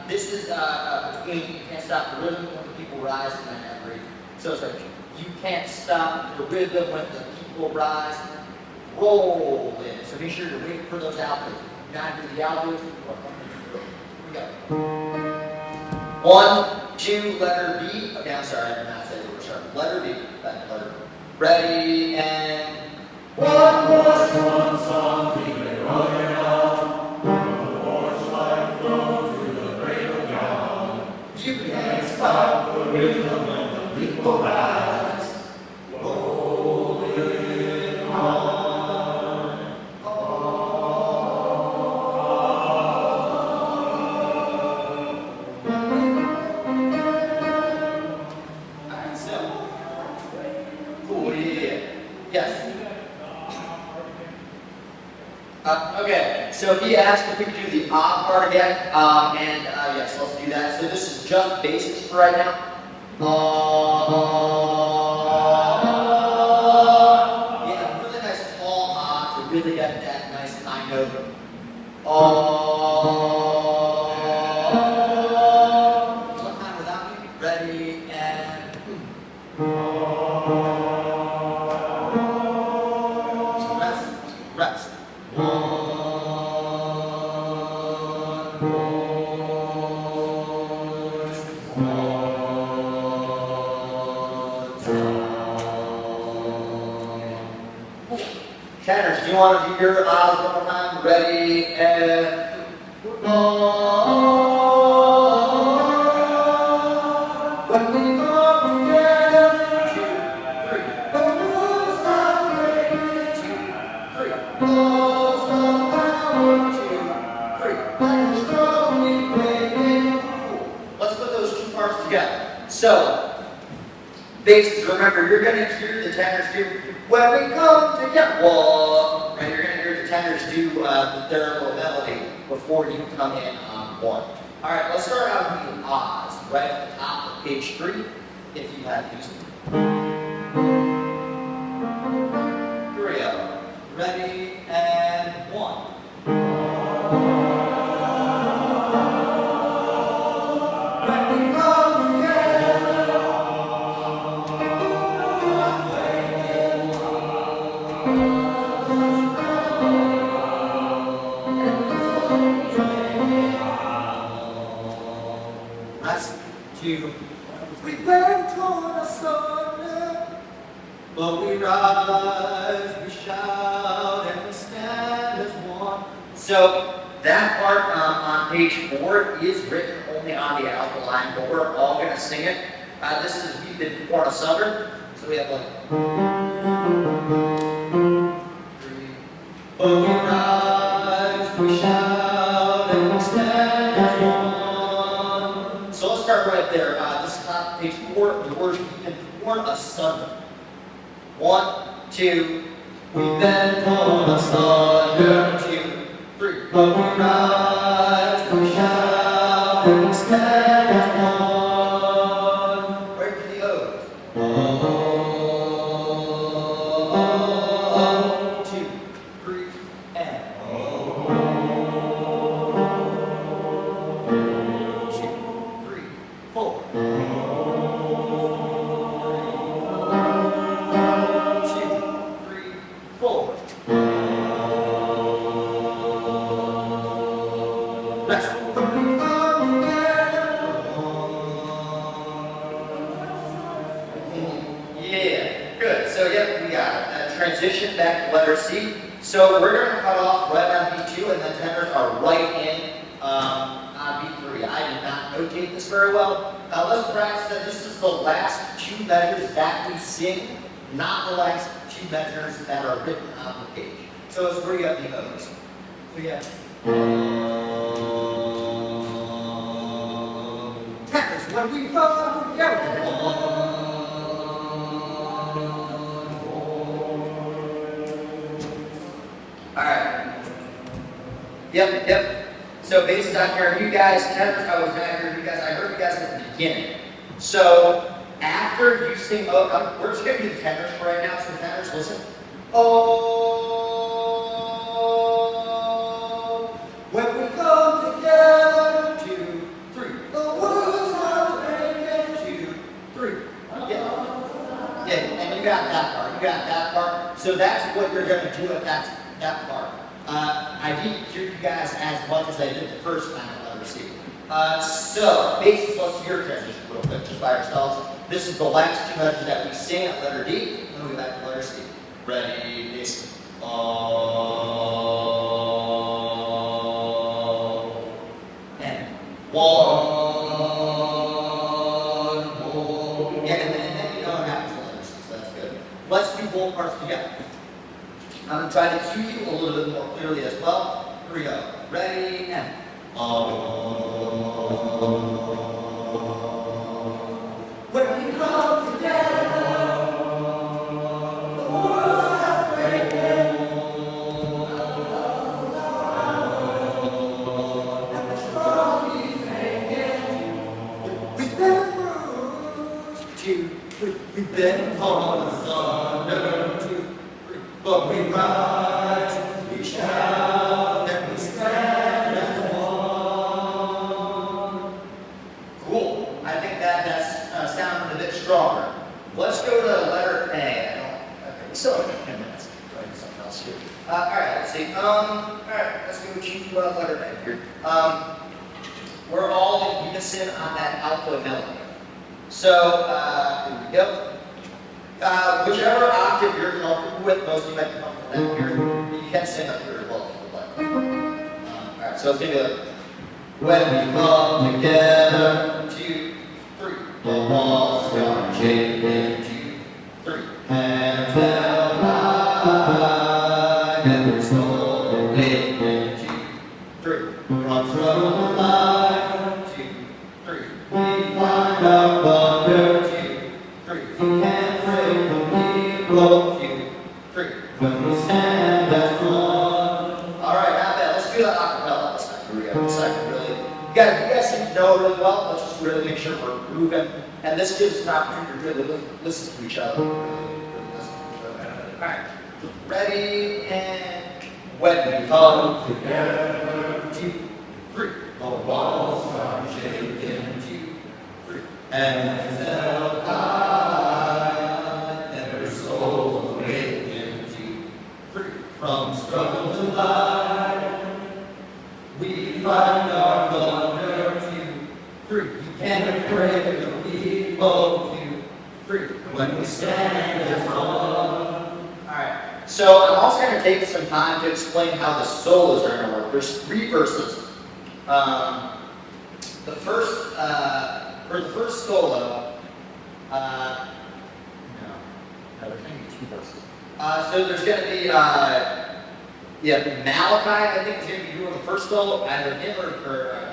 This is between you can't stop the rhythm when the people rise and then every. So it's like you can't stop the rhythm when the people rise. Roll in. So make sure you're waiting for those altos. Not do the altos. Here we go. 1, 2, letter B. Okay, I'm sorry, I did not say the word sharp. Letter B. That letter. Ready, and one voice, one song, keep it rolling on. From the porch light glow to the break of dawn. You can't stop the rhythm when the people rise. Rolling on. Alright, so. Cool, yeah. Yes. Okay, so he asked if we could do the ah part again, yes, let's do that. So this is just basics for right now. Yeah, really nice tall ah to really get that nice high note. One time without me. Ready and rest, rest. Tenors, do you want to do your ahs one more time? Ready and when we come together, 2, 3. Close the flame, 2, 3. Close the power, 2, 3. Let's slowly fade in. Let's put those two parts together. So, basses, remember, you're going to hear the tenors do when we come together. Whoa, right? You're going to hear the tenors do their little melody before you come in on one. All right, let's start out with the ahs, right at the top of page 3, if you have these. 3 of them. Ready and 1. When we come together. That's 2. We went torn asunder, but we rise, we shout, and we stand as one. So that part on page 4 is written only on the alpha line, but we're all going to sing it. This is we've been torn asunder, so we have like 3. But we rise, we shout, and we stand as one. So let's start right there. This is top page 4. The words we've been torn asunder. 1, 2. We've been torn asunder. 2, 3. But we rise, we shout, and we stand as one. Right to the O's. 1, 2, 3, and 2, 3, 4. 2, 3, 4. Let's yeah, good. So yeah, we got it. Transition back to letter C. So we're going to cut off right on B2, and the tenors are right in on B3. I did not notate this very well. Let's practice that. This is the last 2 measures that we sing, not the last 2 measures that are written on the page. So let's bring up the O's. So yeah. Tenors, when we come together. Alright. Yep. So based on hearing you guys, tenors, I was not hearing you guys, I heard you guys at the beginning. So after you sing, we're just going to do the tenors for right now, so tenors, listen. Oh, when we come together, 2, 3. The words are breaking, 2, 3. Yeah, and you got that part. So that's what you're going to do at that part. I didn't hear you guys as much as I did the first time at letter C. So, basically, let's do your transition real quick, just by ourselves. This is the last 2 measures that we sing at letter D, and then we go back to letter C. Ready, this. And 1. Yeah, and then you know what happens with letter C, so that's good. Let's do both parts together. I'm going to try to cue you a little bit more clearly as well. Here we go. Ready, and when we come together, the world has breaking. We've been torn asunder, 2, 3, but we rise, we shout, and we stand as one. Cool. I think that sounded a bit stronger. Let's go to letter A. Okay, we still have 10 minutes. Try to do something else here. All right, let's see. All right, let's go to letter A here. We're all in unison on that alto melody. So, here we go. Whichever octave you're comfortable with, most of you might be comfortable down here. You can sing up here as well if you'd like. All right, so it's going to be like, when we come together, 2, 3, the walls start shaking, 2, 3, hands held high, and we're slowly, 2, 3, from struggle to life, 2, 3, we find our wonder, 2, 3, we can't break the people, 2, 3, when we stand as one. All right, not bad. Let's do that acapella this time. Here we go. This time, really. You guys seem to know it really well. Let's just really make sure we're grooving. And this gives us an opportunity to really listen to each other. Really listen to each other. All right. Ready, and when we come together, 2, 3, the walls start shaking, 2, 3, and held high, and our souls awaken, 2, 3, from struggle to life, we find our wonder, 2, 3, we can't break the people, 2, 3, when we stand as one. Alright, so I'm also going to take some time to explain how the solos are going to work. There's 3 verses. For the first solo, no, there's going to be 2 verses. So there's going to be, Malachi, I think, is going to be doing the first solo, either him or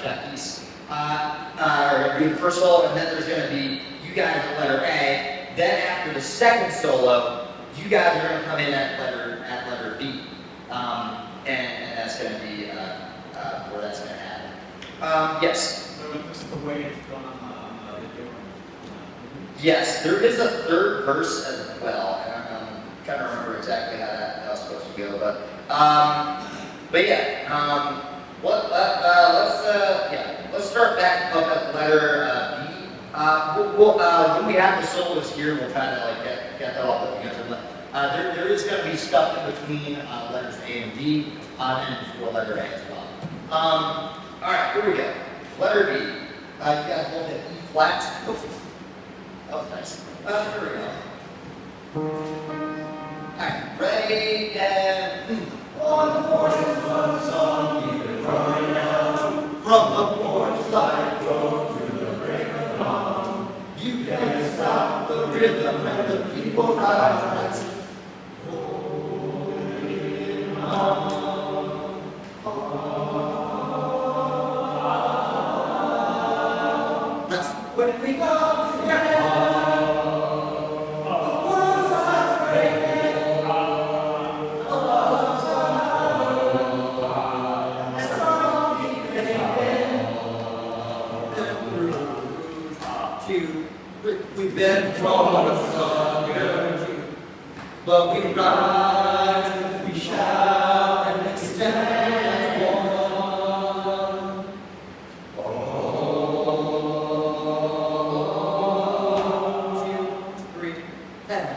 Jacques. Are doing the first solo, and then there's going to be you guys at letter A. Then after the second solo, you guys are going to come in at letter B, and that's going to be where that's going to happen. Yes. So this is the way it's done on the video. Yes, there is a third verse as well. And I'm trying to remember exactly how that was supposed to go, but yeah. Let's start back up at letter B. When we have the solos here, we'll kind of like get that all put together. But there is going to be stuff in between letters A and D, and for letter A as well. All right, here we go. Letter B. You guys both hit E flat. That was nice. Here we go. Alright, ready, and on the porch is one song, keep it running out. From the porch light go to the break of dawn. You can't stop the rhythm and the people rise. Holding on. That's when we go together. We've been torn asunder, but we rise, we shout, and extend one. Oh, 2, 3, and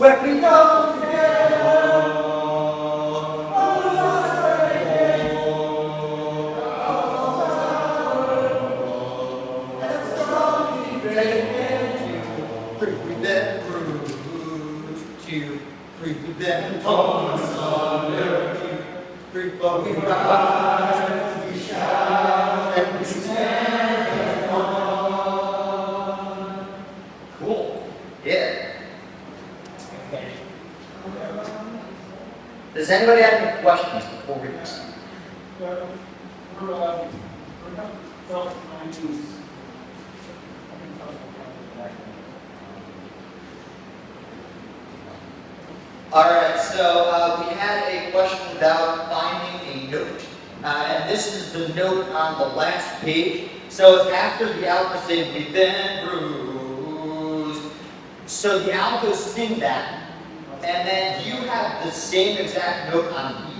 when we go together, we've been bruised, 2, 3, we've been torn asunder, 2, 3, but we rise, we shout, and we stand as one. Cool. Yeah. Does anybody have any questions before we proceed? We're not self-financed All right, so we had a question about finding a note. And this is the note on the last page. So it's after the alto say, we've been bruised. So the altos sing that, and then you have the same exact note on B.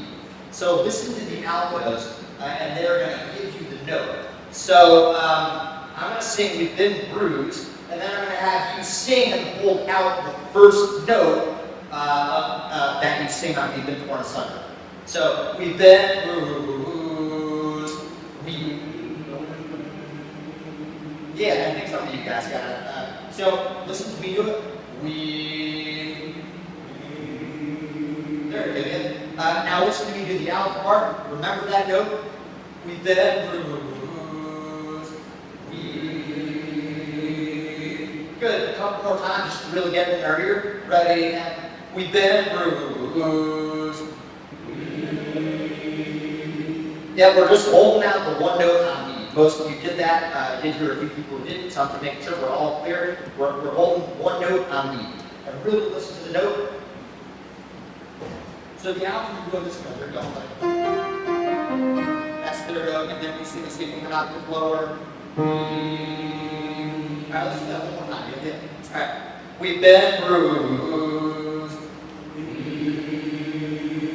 So listen to the altos, and they're going to give you the note. So I'm going to sing, we've been bruised, and then I'm going to have you sing and hold out the first note that you sing on We've Been Torn Asunder. So, we've been bruised, yeah, I think some of you guys got it. So, listen to me do it. There you go. Now listen to me do the alto part. Remember that note? We've been bruised, Good, a couple more times just to really get it in our ear. Ready, and we've been bruised. Yeah, we're just holding out the one note on me. Most of you did that. Did hear a few people who didn't, so I'm to make sure we're all clear. We're holding one note on me. And really listen to the note. So the alto, you go this way. They're going like, that's their note, and then we sing the same one octave lower. All right, let's do that one more time. Yeah. All right. We've been bruised.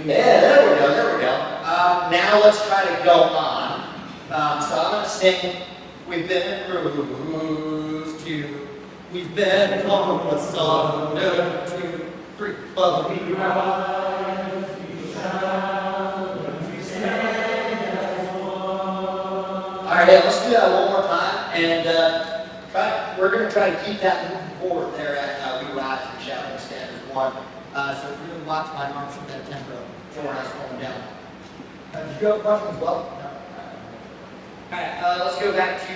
Yeah, there we go. Now let's try to go on. So I'm going to sing, we've been bruised, 2, we've been torn asunder, 2, 3, 4. We rise, we shout, we stand as one. All right, let's do that one more time, and we're going to try to keep that moving forward there at we rise, we shout, we stand as one. So really watch my arms from that tempo before I slow them down. Did you have a question as well? No. Alright, let's go back to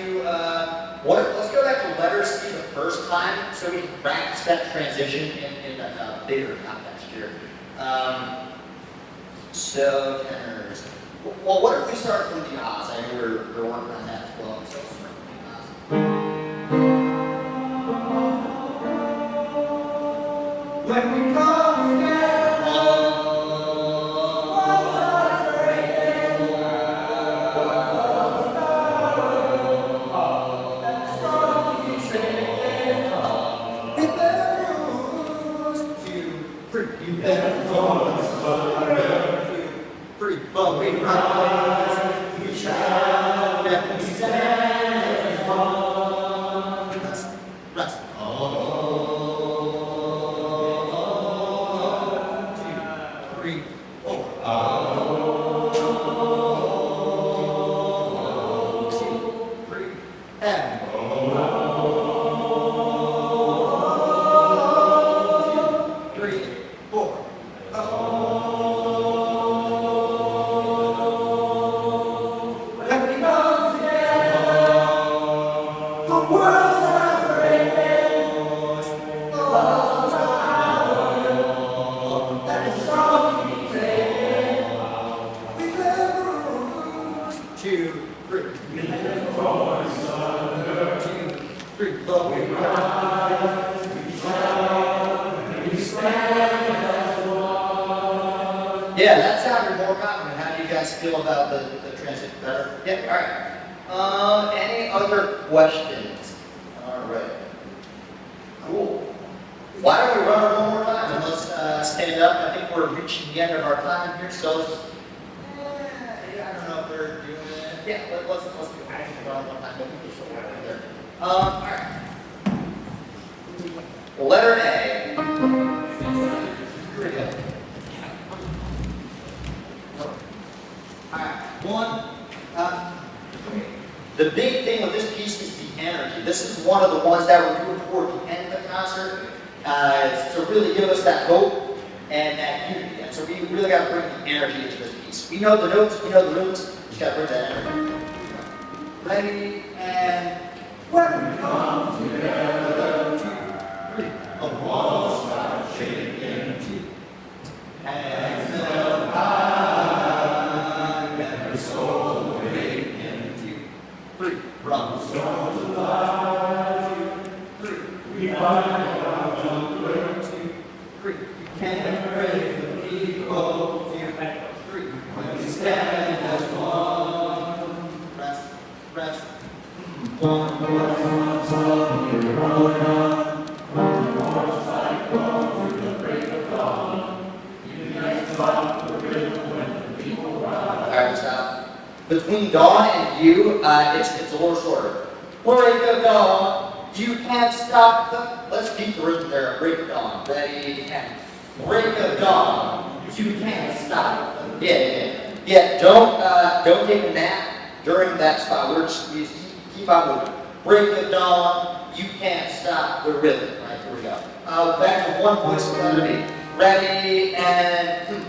let's go back to letter C the first time so we can practice that transition in a bigger context here. So tenors. Well, what if we start from the Oz? I know we're working on that as well. So let's start from the Oz. When we come together. But we rise, we shout, and we stand as one. Rest. Oh, 2, 3, 4. Oh, 2, 3, and oh, 2, 3, 4. Yeah, that sounded more confident. How do you guys feel about the transition? Better? Yeah, all right. Any other questions? All right. Cool. Why don't we run it one more time and let's stand up. I think we're reaching the end of our time here, so let's just, I don't know if they're doing it. Yeah, let's do it. I can run one time. There. All right. Letter A. Here we go. One, the big thing with this piece is the energy. This is one of the ones that we're doing toward the end of the concert to really give us that hope and that unity. And so we really got to bring the energy into this piece. We know the notes, we know the rhythms, we just got to bring that energy. Ready, and when we come together, 2, 3, the walls start shaking, 2, and the from stone to light, 2, 3, Alright, stop. Between dawn and you, it's a little shorter. Break of dawn, you can't stop the. Let's keep the rhythm there. Break of dawn. Ready and break of dawn, you can't stop. Yeah. Don't take a nap during that spot. We're just keep on moving. Break of dawn, you can't stop the rhythm. All right, here we go. Back to one voice underneath. Ready and.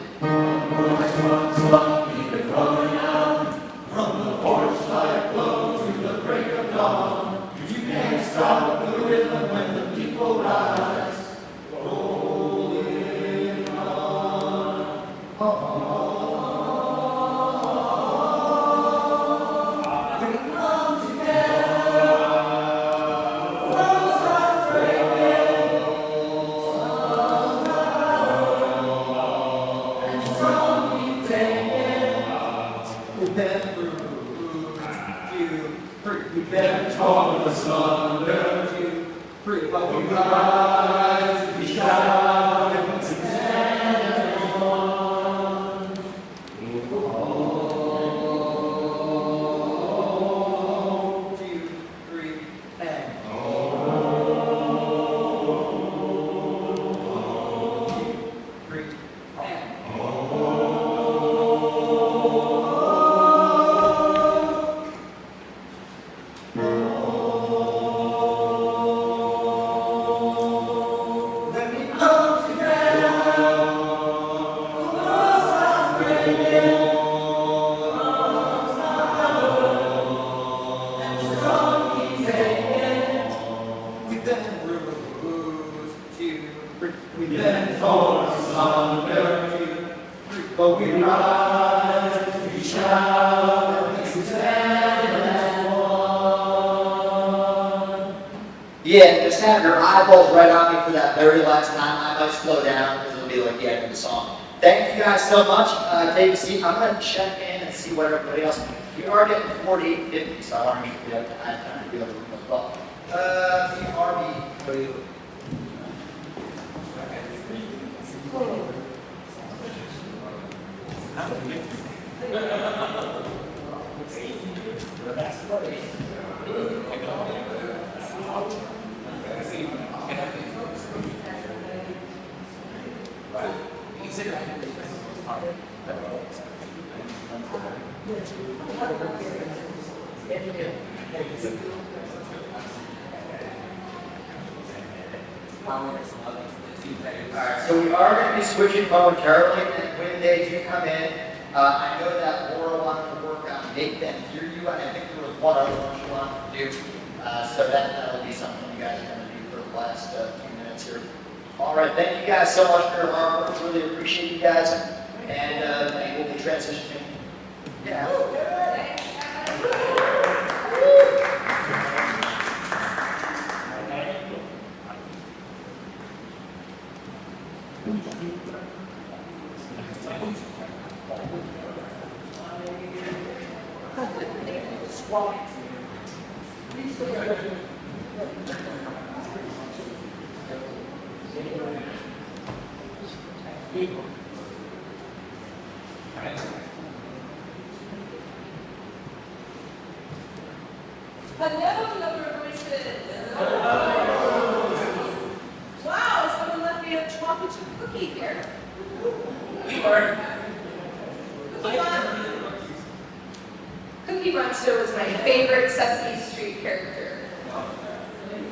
Yeah, just have your eyeballs right on me for that very last time. I might slow down because it'll be like the end of the song. Thank you guys so much. Take a seat. I'm going to check in and see what everybody else. We are getting 48:50, so I want to make sure we have time to do the room as well. What do you? Alright, so we are going to be switching momentarily when they do come in. I know that Laura wanted to work on make them hear you, and I think there was one other one she wanted to do. So that'll be something you guys are going to do for the last few minutes here. Alright, thank you guys so much for your hard work. Really appreciate you guys. And we'll be transitioning. Yeah. Hello, lover voices. Wow, someone left me a chocolate chip cookie here. Cookie Monster was my favorite Sesame Street character.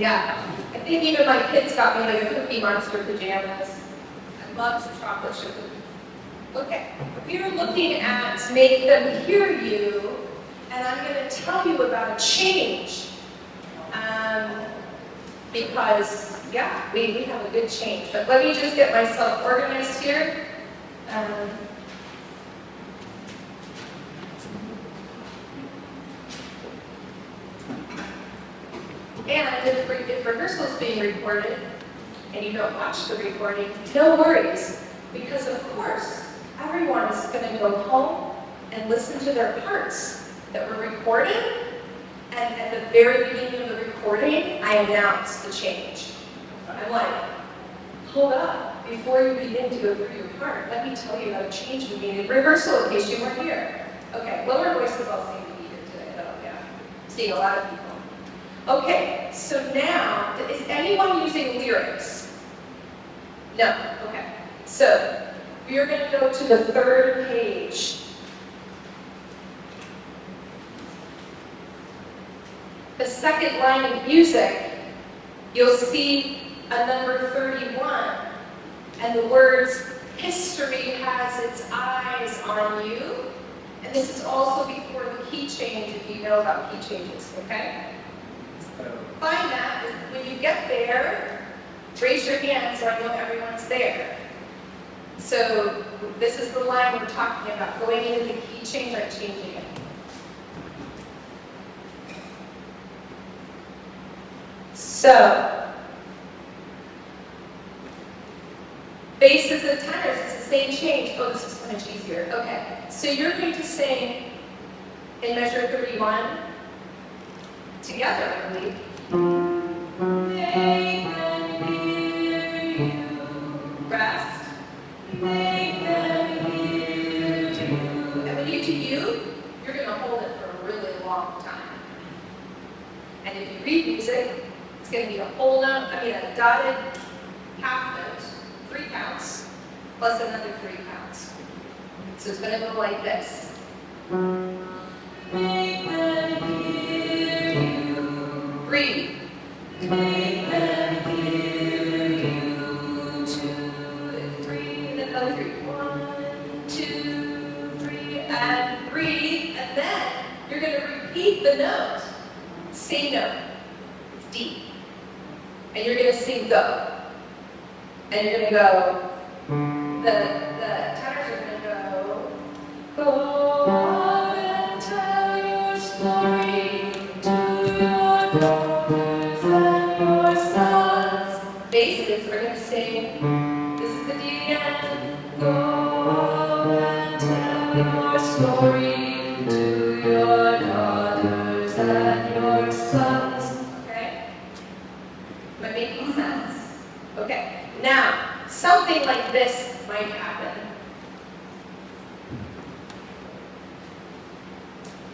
Yeah, I think even my kids got me like Cookie Monster pajamas. I love some chocolate chip cookies. Okay, we are looking at Make Them Hear You, and I'm going to tell you about a change. Because, yeah, we have a good change. But let me just get myself organized here. And if rehearsal is being recorded and you don't watch the recording, no worries, because of course, everyone is going to go home and listen to their parts that were recorded, and at the very beginning of the recording, I announce the change. I'm like, hold up, before you begin to go through your part, let me tell you about a change we made in rehearsal in case you weren't here. Okay, lower voices all seem to be here today, though, yeah. Seeing a lot of people. Okay, so now, is anyone using lyrics? No, okay. So, we are going to go to the third page. The second line of music, you'll see a number 31, and the words, history has its eyes on you. And this is also before the key change, if you know about key changes, okay? Find that, when you get there, raise your hand so I know everyone's there. So this is the line we're talking about, going into the key change, I'm changing it. So, basses and tenors, it's the same change. Oh, this is so much easier. Okay, so you're going to sing in measure 31 together, I believe. Make them hear you. Rest. Make them hear you. And when you do you, you're going to hold it for a really long time. And if you read music, it's going to be a whole note, a dotted half note, 3 counts, plus another 3 counts. So it's going to go like this. Make them hear you. Breathe. Make them hear you. 2, 3, and then another 3. 1, 2, 3, and breathe. And then you're going to repeat the note. C note. It's D. And you're going to sing go. And you're going to go, the tenors are going to go on and tell your story to your daughters and your sons. Basses are going to sing, this is the D again, go on and tell your story to your daughters and your sons. Okay? Am I making sense? Okay, now, something like this might happen.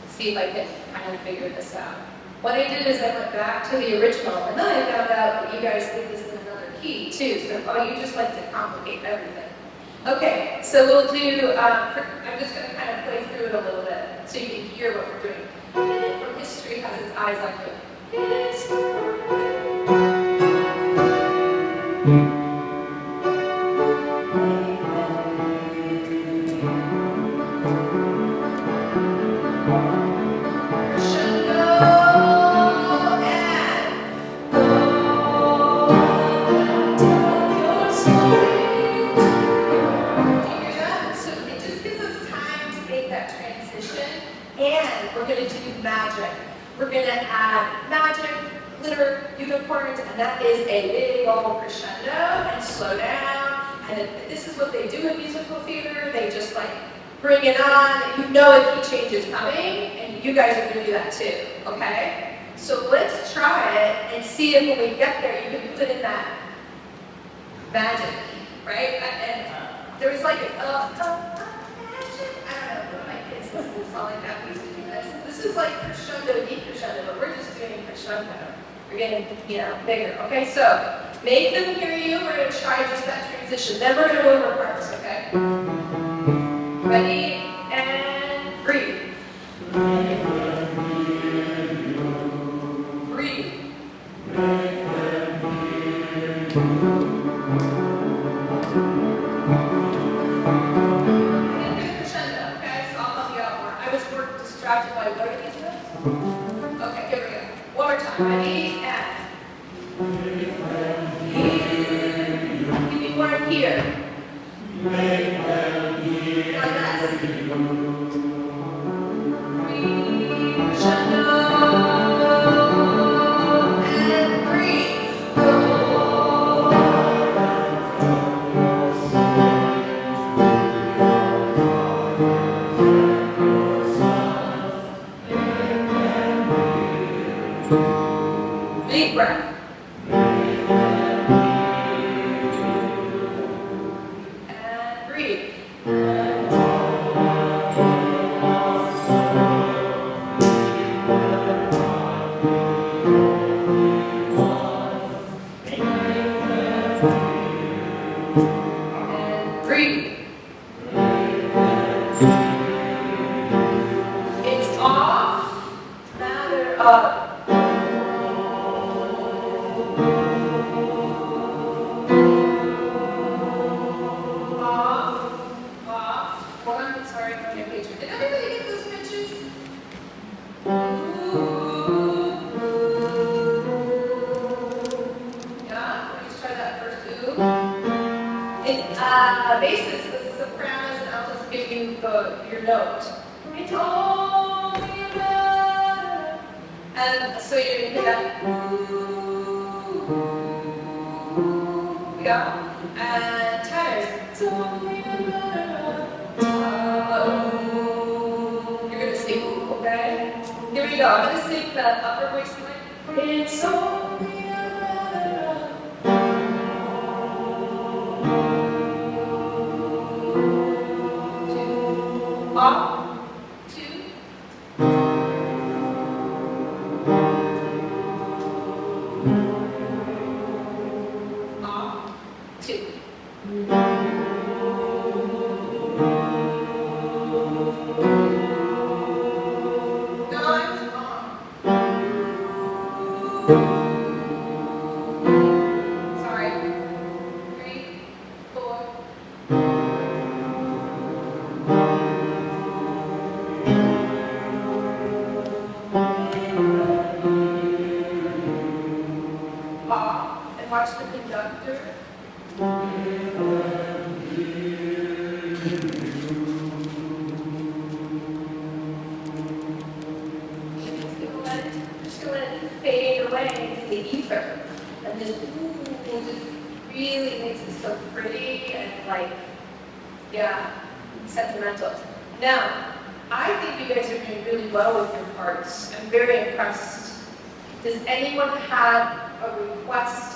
See if I can kind of figure this out. What I did is I went back to the original, and then I found out that you guys think this is another key, too. So, you just like to complicate everything. Okay, so we'll do, I'm just going to kind of play through it a little bit, so you can hear what we're doing. From history has its eyes on you. History. We're going to add magic, glitter, unicorns, and that is a big old crescendo and slow down. And this is what they do in musical theater. They just like bring it on. You know a key change is coming, and you guys are going to do that too, okay? So let's try it and see if when we get there, you can put in that magic, right? And there was like a magic. I don't know, one of my kids listen to song like that. We used to do this. This is like crescendo, deep crescendo, but we're just doing crescendo. We're getting, bigger. Okay, so make them hear you. We're going to try just that transition. Then we're going to go over parts, okay? Ready, and breathe. Breathe. Crescendo, okay? So I'll help you out more. I was distracted by what are these notes? Okay, here we go. One more time. Ready, and give me one here. Like that. Crescendo. breath. And breathe. And breathe. It's off, matter of. Off. Hold on, sorry, I'm your page. Did everybody get those pictures? Yeah, let's try that first. Basses, the sopranos and altos give you your note. It's only a matter. And so you're going to get that. Yeah. And tenors. It's only a matter. You're going to sing, okay? Here we go. I'm going to sing the upper voice line. It's only a matter. Up, 2, up, 2. Guys, sorry. 3, 4. And watch the conductor. Just gonna let it fade away into the ether. And this just really makes it so pretty and like, yeah, sentimental. Now, I think you guys are doing really well with your parts. I'm very impressed. Does anyone have a request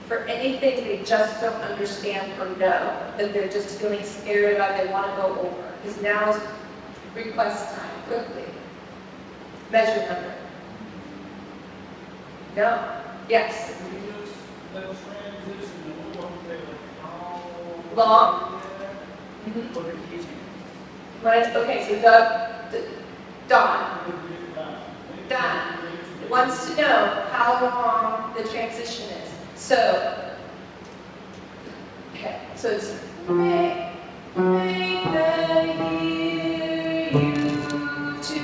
for anything they just don't understand or know, that they're just feeling scared about, they want to go over? Because now is request time, quickly. Measure number. No? Yes? Long? Right, okay, so Don wants to know how long the transition is. So, okay, so it's make them hear you, 2,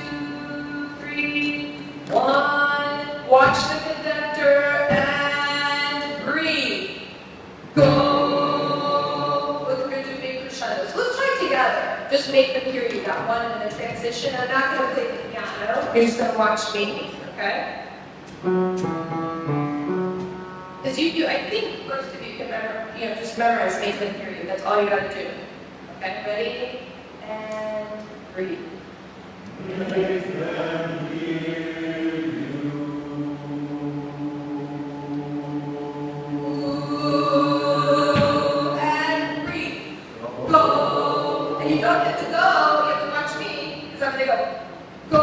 3, 1. Watch the conductor and breathe. Go. Look, we're going to do big crescendos. Let's try it together. Just make them hear you. Got one in a transition. I'm not going to play the piano. You're just going to watch me, okay? Because I think most of you can just memorize, make them hear you. That's all you got to do. Okay, ready? And breathe. Make them hear you. Ooh, and breathe. Go. And you don't have to go. You have to watch me. Because I'm going to go. Go.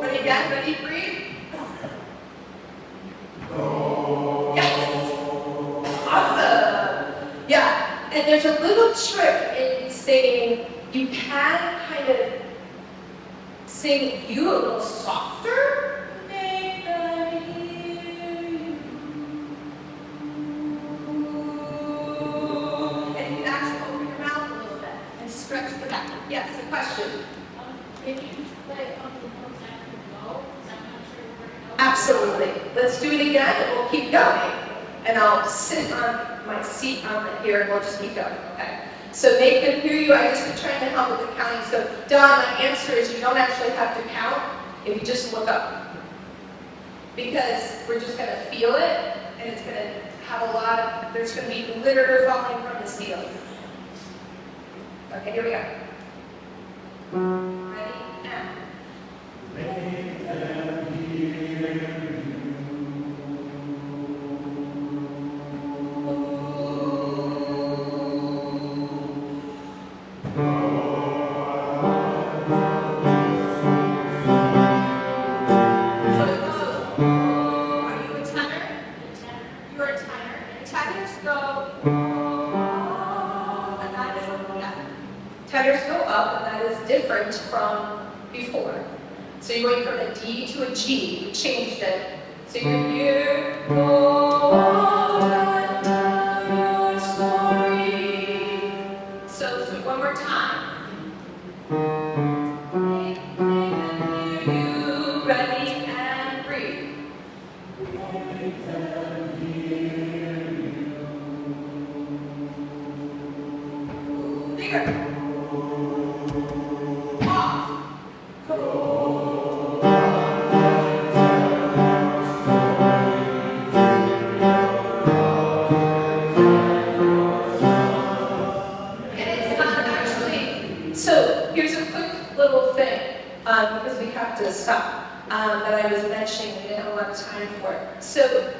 Ready again? Ready? Breathe. Yes! Awesome! Yeah, and there's a little trick in saying you can kind of sing you a little softer. Make them hear you. And you can actually open your mouth a little bit and stretch the back. Yes, a question. Can you just play on the notes after go? Because I'm not sure where to go. Absolutely. Let's do it again and we'll keep going. And I'll sit on my seat here and we'll just keep going, okay? So make them hear you. I just been trying to help with the counting. So Don, my answer is you don't actually have to count if you just look up. Because we're just going to feel it and it's going to have a lot of, there's going to be glitter falling from the ceiling. Okay, here we go. Ready? And. Make them hear you. before. So you're going from a D to a G. We changed it. So you're here, go and tell your story. So one more time. Make them hear you. Ready and breathe. Bigger. So here's a quick little thing, because we have to stop, that I was mentioning, we didn't have a lot of time for it. So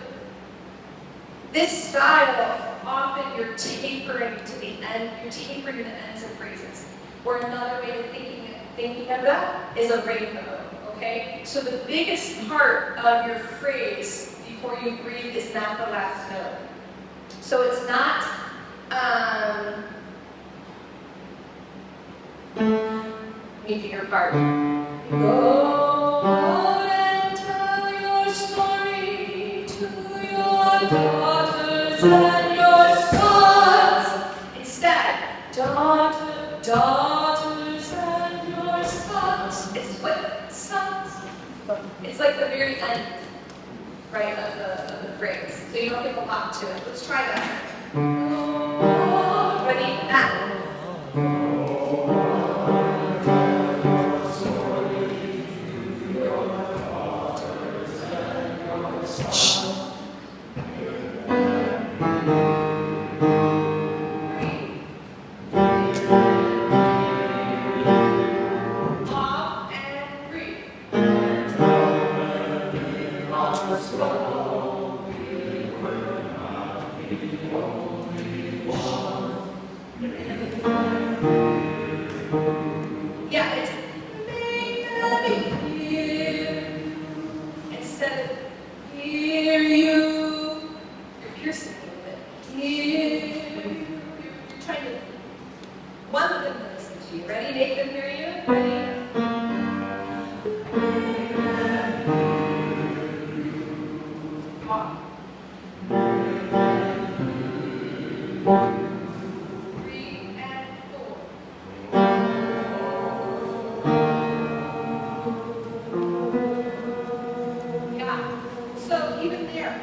this style, often you're tapering to the end, you're tapering the ends of phrases. Or another way of thinking of that is a rainbow, okay? So the biggest part of your phrase before you breathe is not the last note. So it's not, meeting your part. Go and tell your story to your daughters and your sons. Instead, daughters and your sons. It's what sons. It's like the very end, right, of the phrase. So you don't give a lot to it. Let's try that. Ready? Now. Yeah, it's make them hear instead of hear you. You're piercing a little bit. Hear you. You're trying to want them to listen to you. Ready? Make them hear you. Ready? Walk. 3 and 4. Yeah. So even there.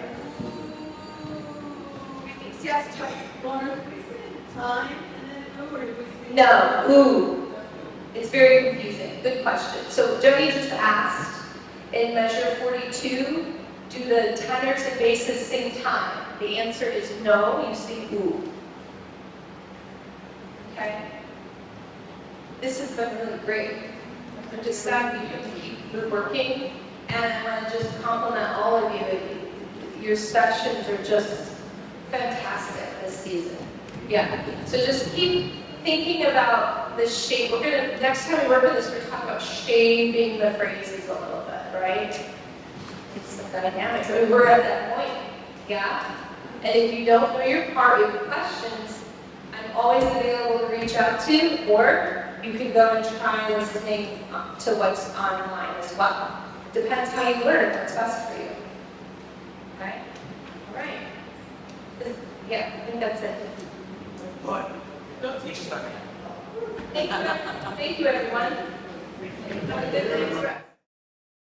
Yes, time and then over. No. Ooh. It's very confusing. Good question. So Jody just asked in measure 42, do the tenors and basses sing time? The answer is no. You sing ooh. Okay. This has been really great. I'm just sad we have to keep working, and I want to just compliment all of you. Your sessions are just fantastic this season. Yeah. So just keep thinking about the shape. We're gonna next time we work with this, we're gonna talk about shaping the phrases a little bit, right? It's the dynamics. I mean, we're at that point. Yeah. And if you don't know your part, you have questions, I'm always available to reach out to, or you can go and try listening to what's online as well. Depends how you learn, what's best for you. Okay? All right. Yeah, I think that's it. What? Teach us that. Thank you, everyone. Have a good night's rest.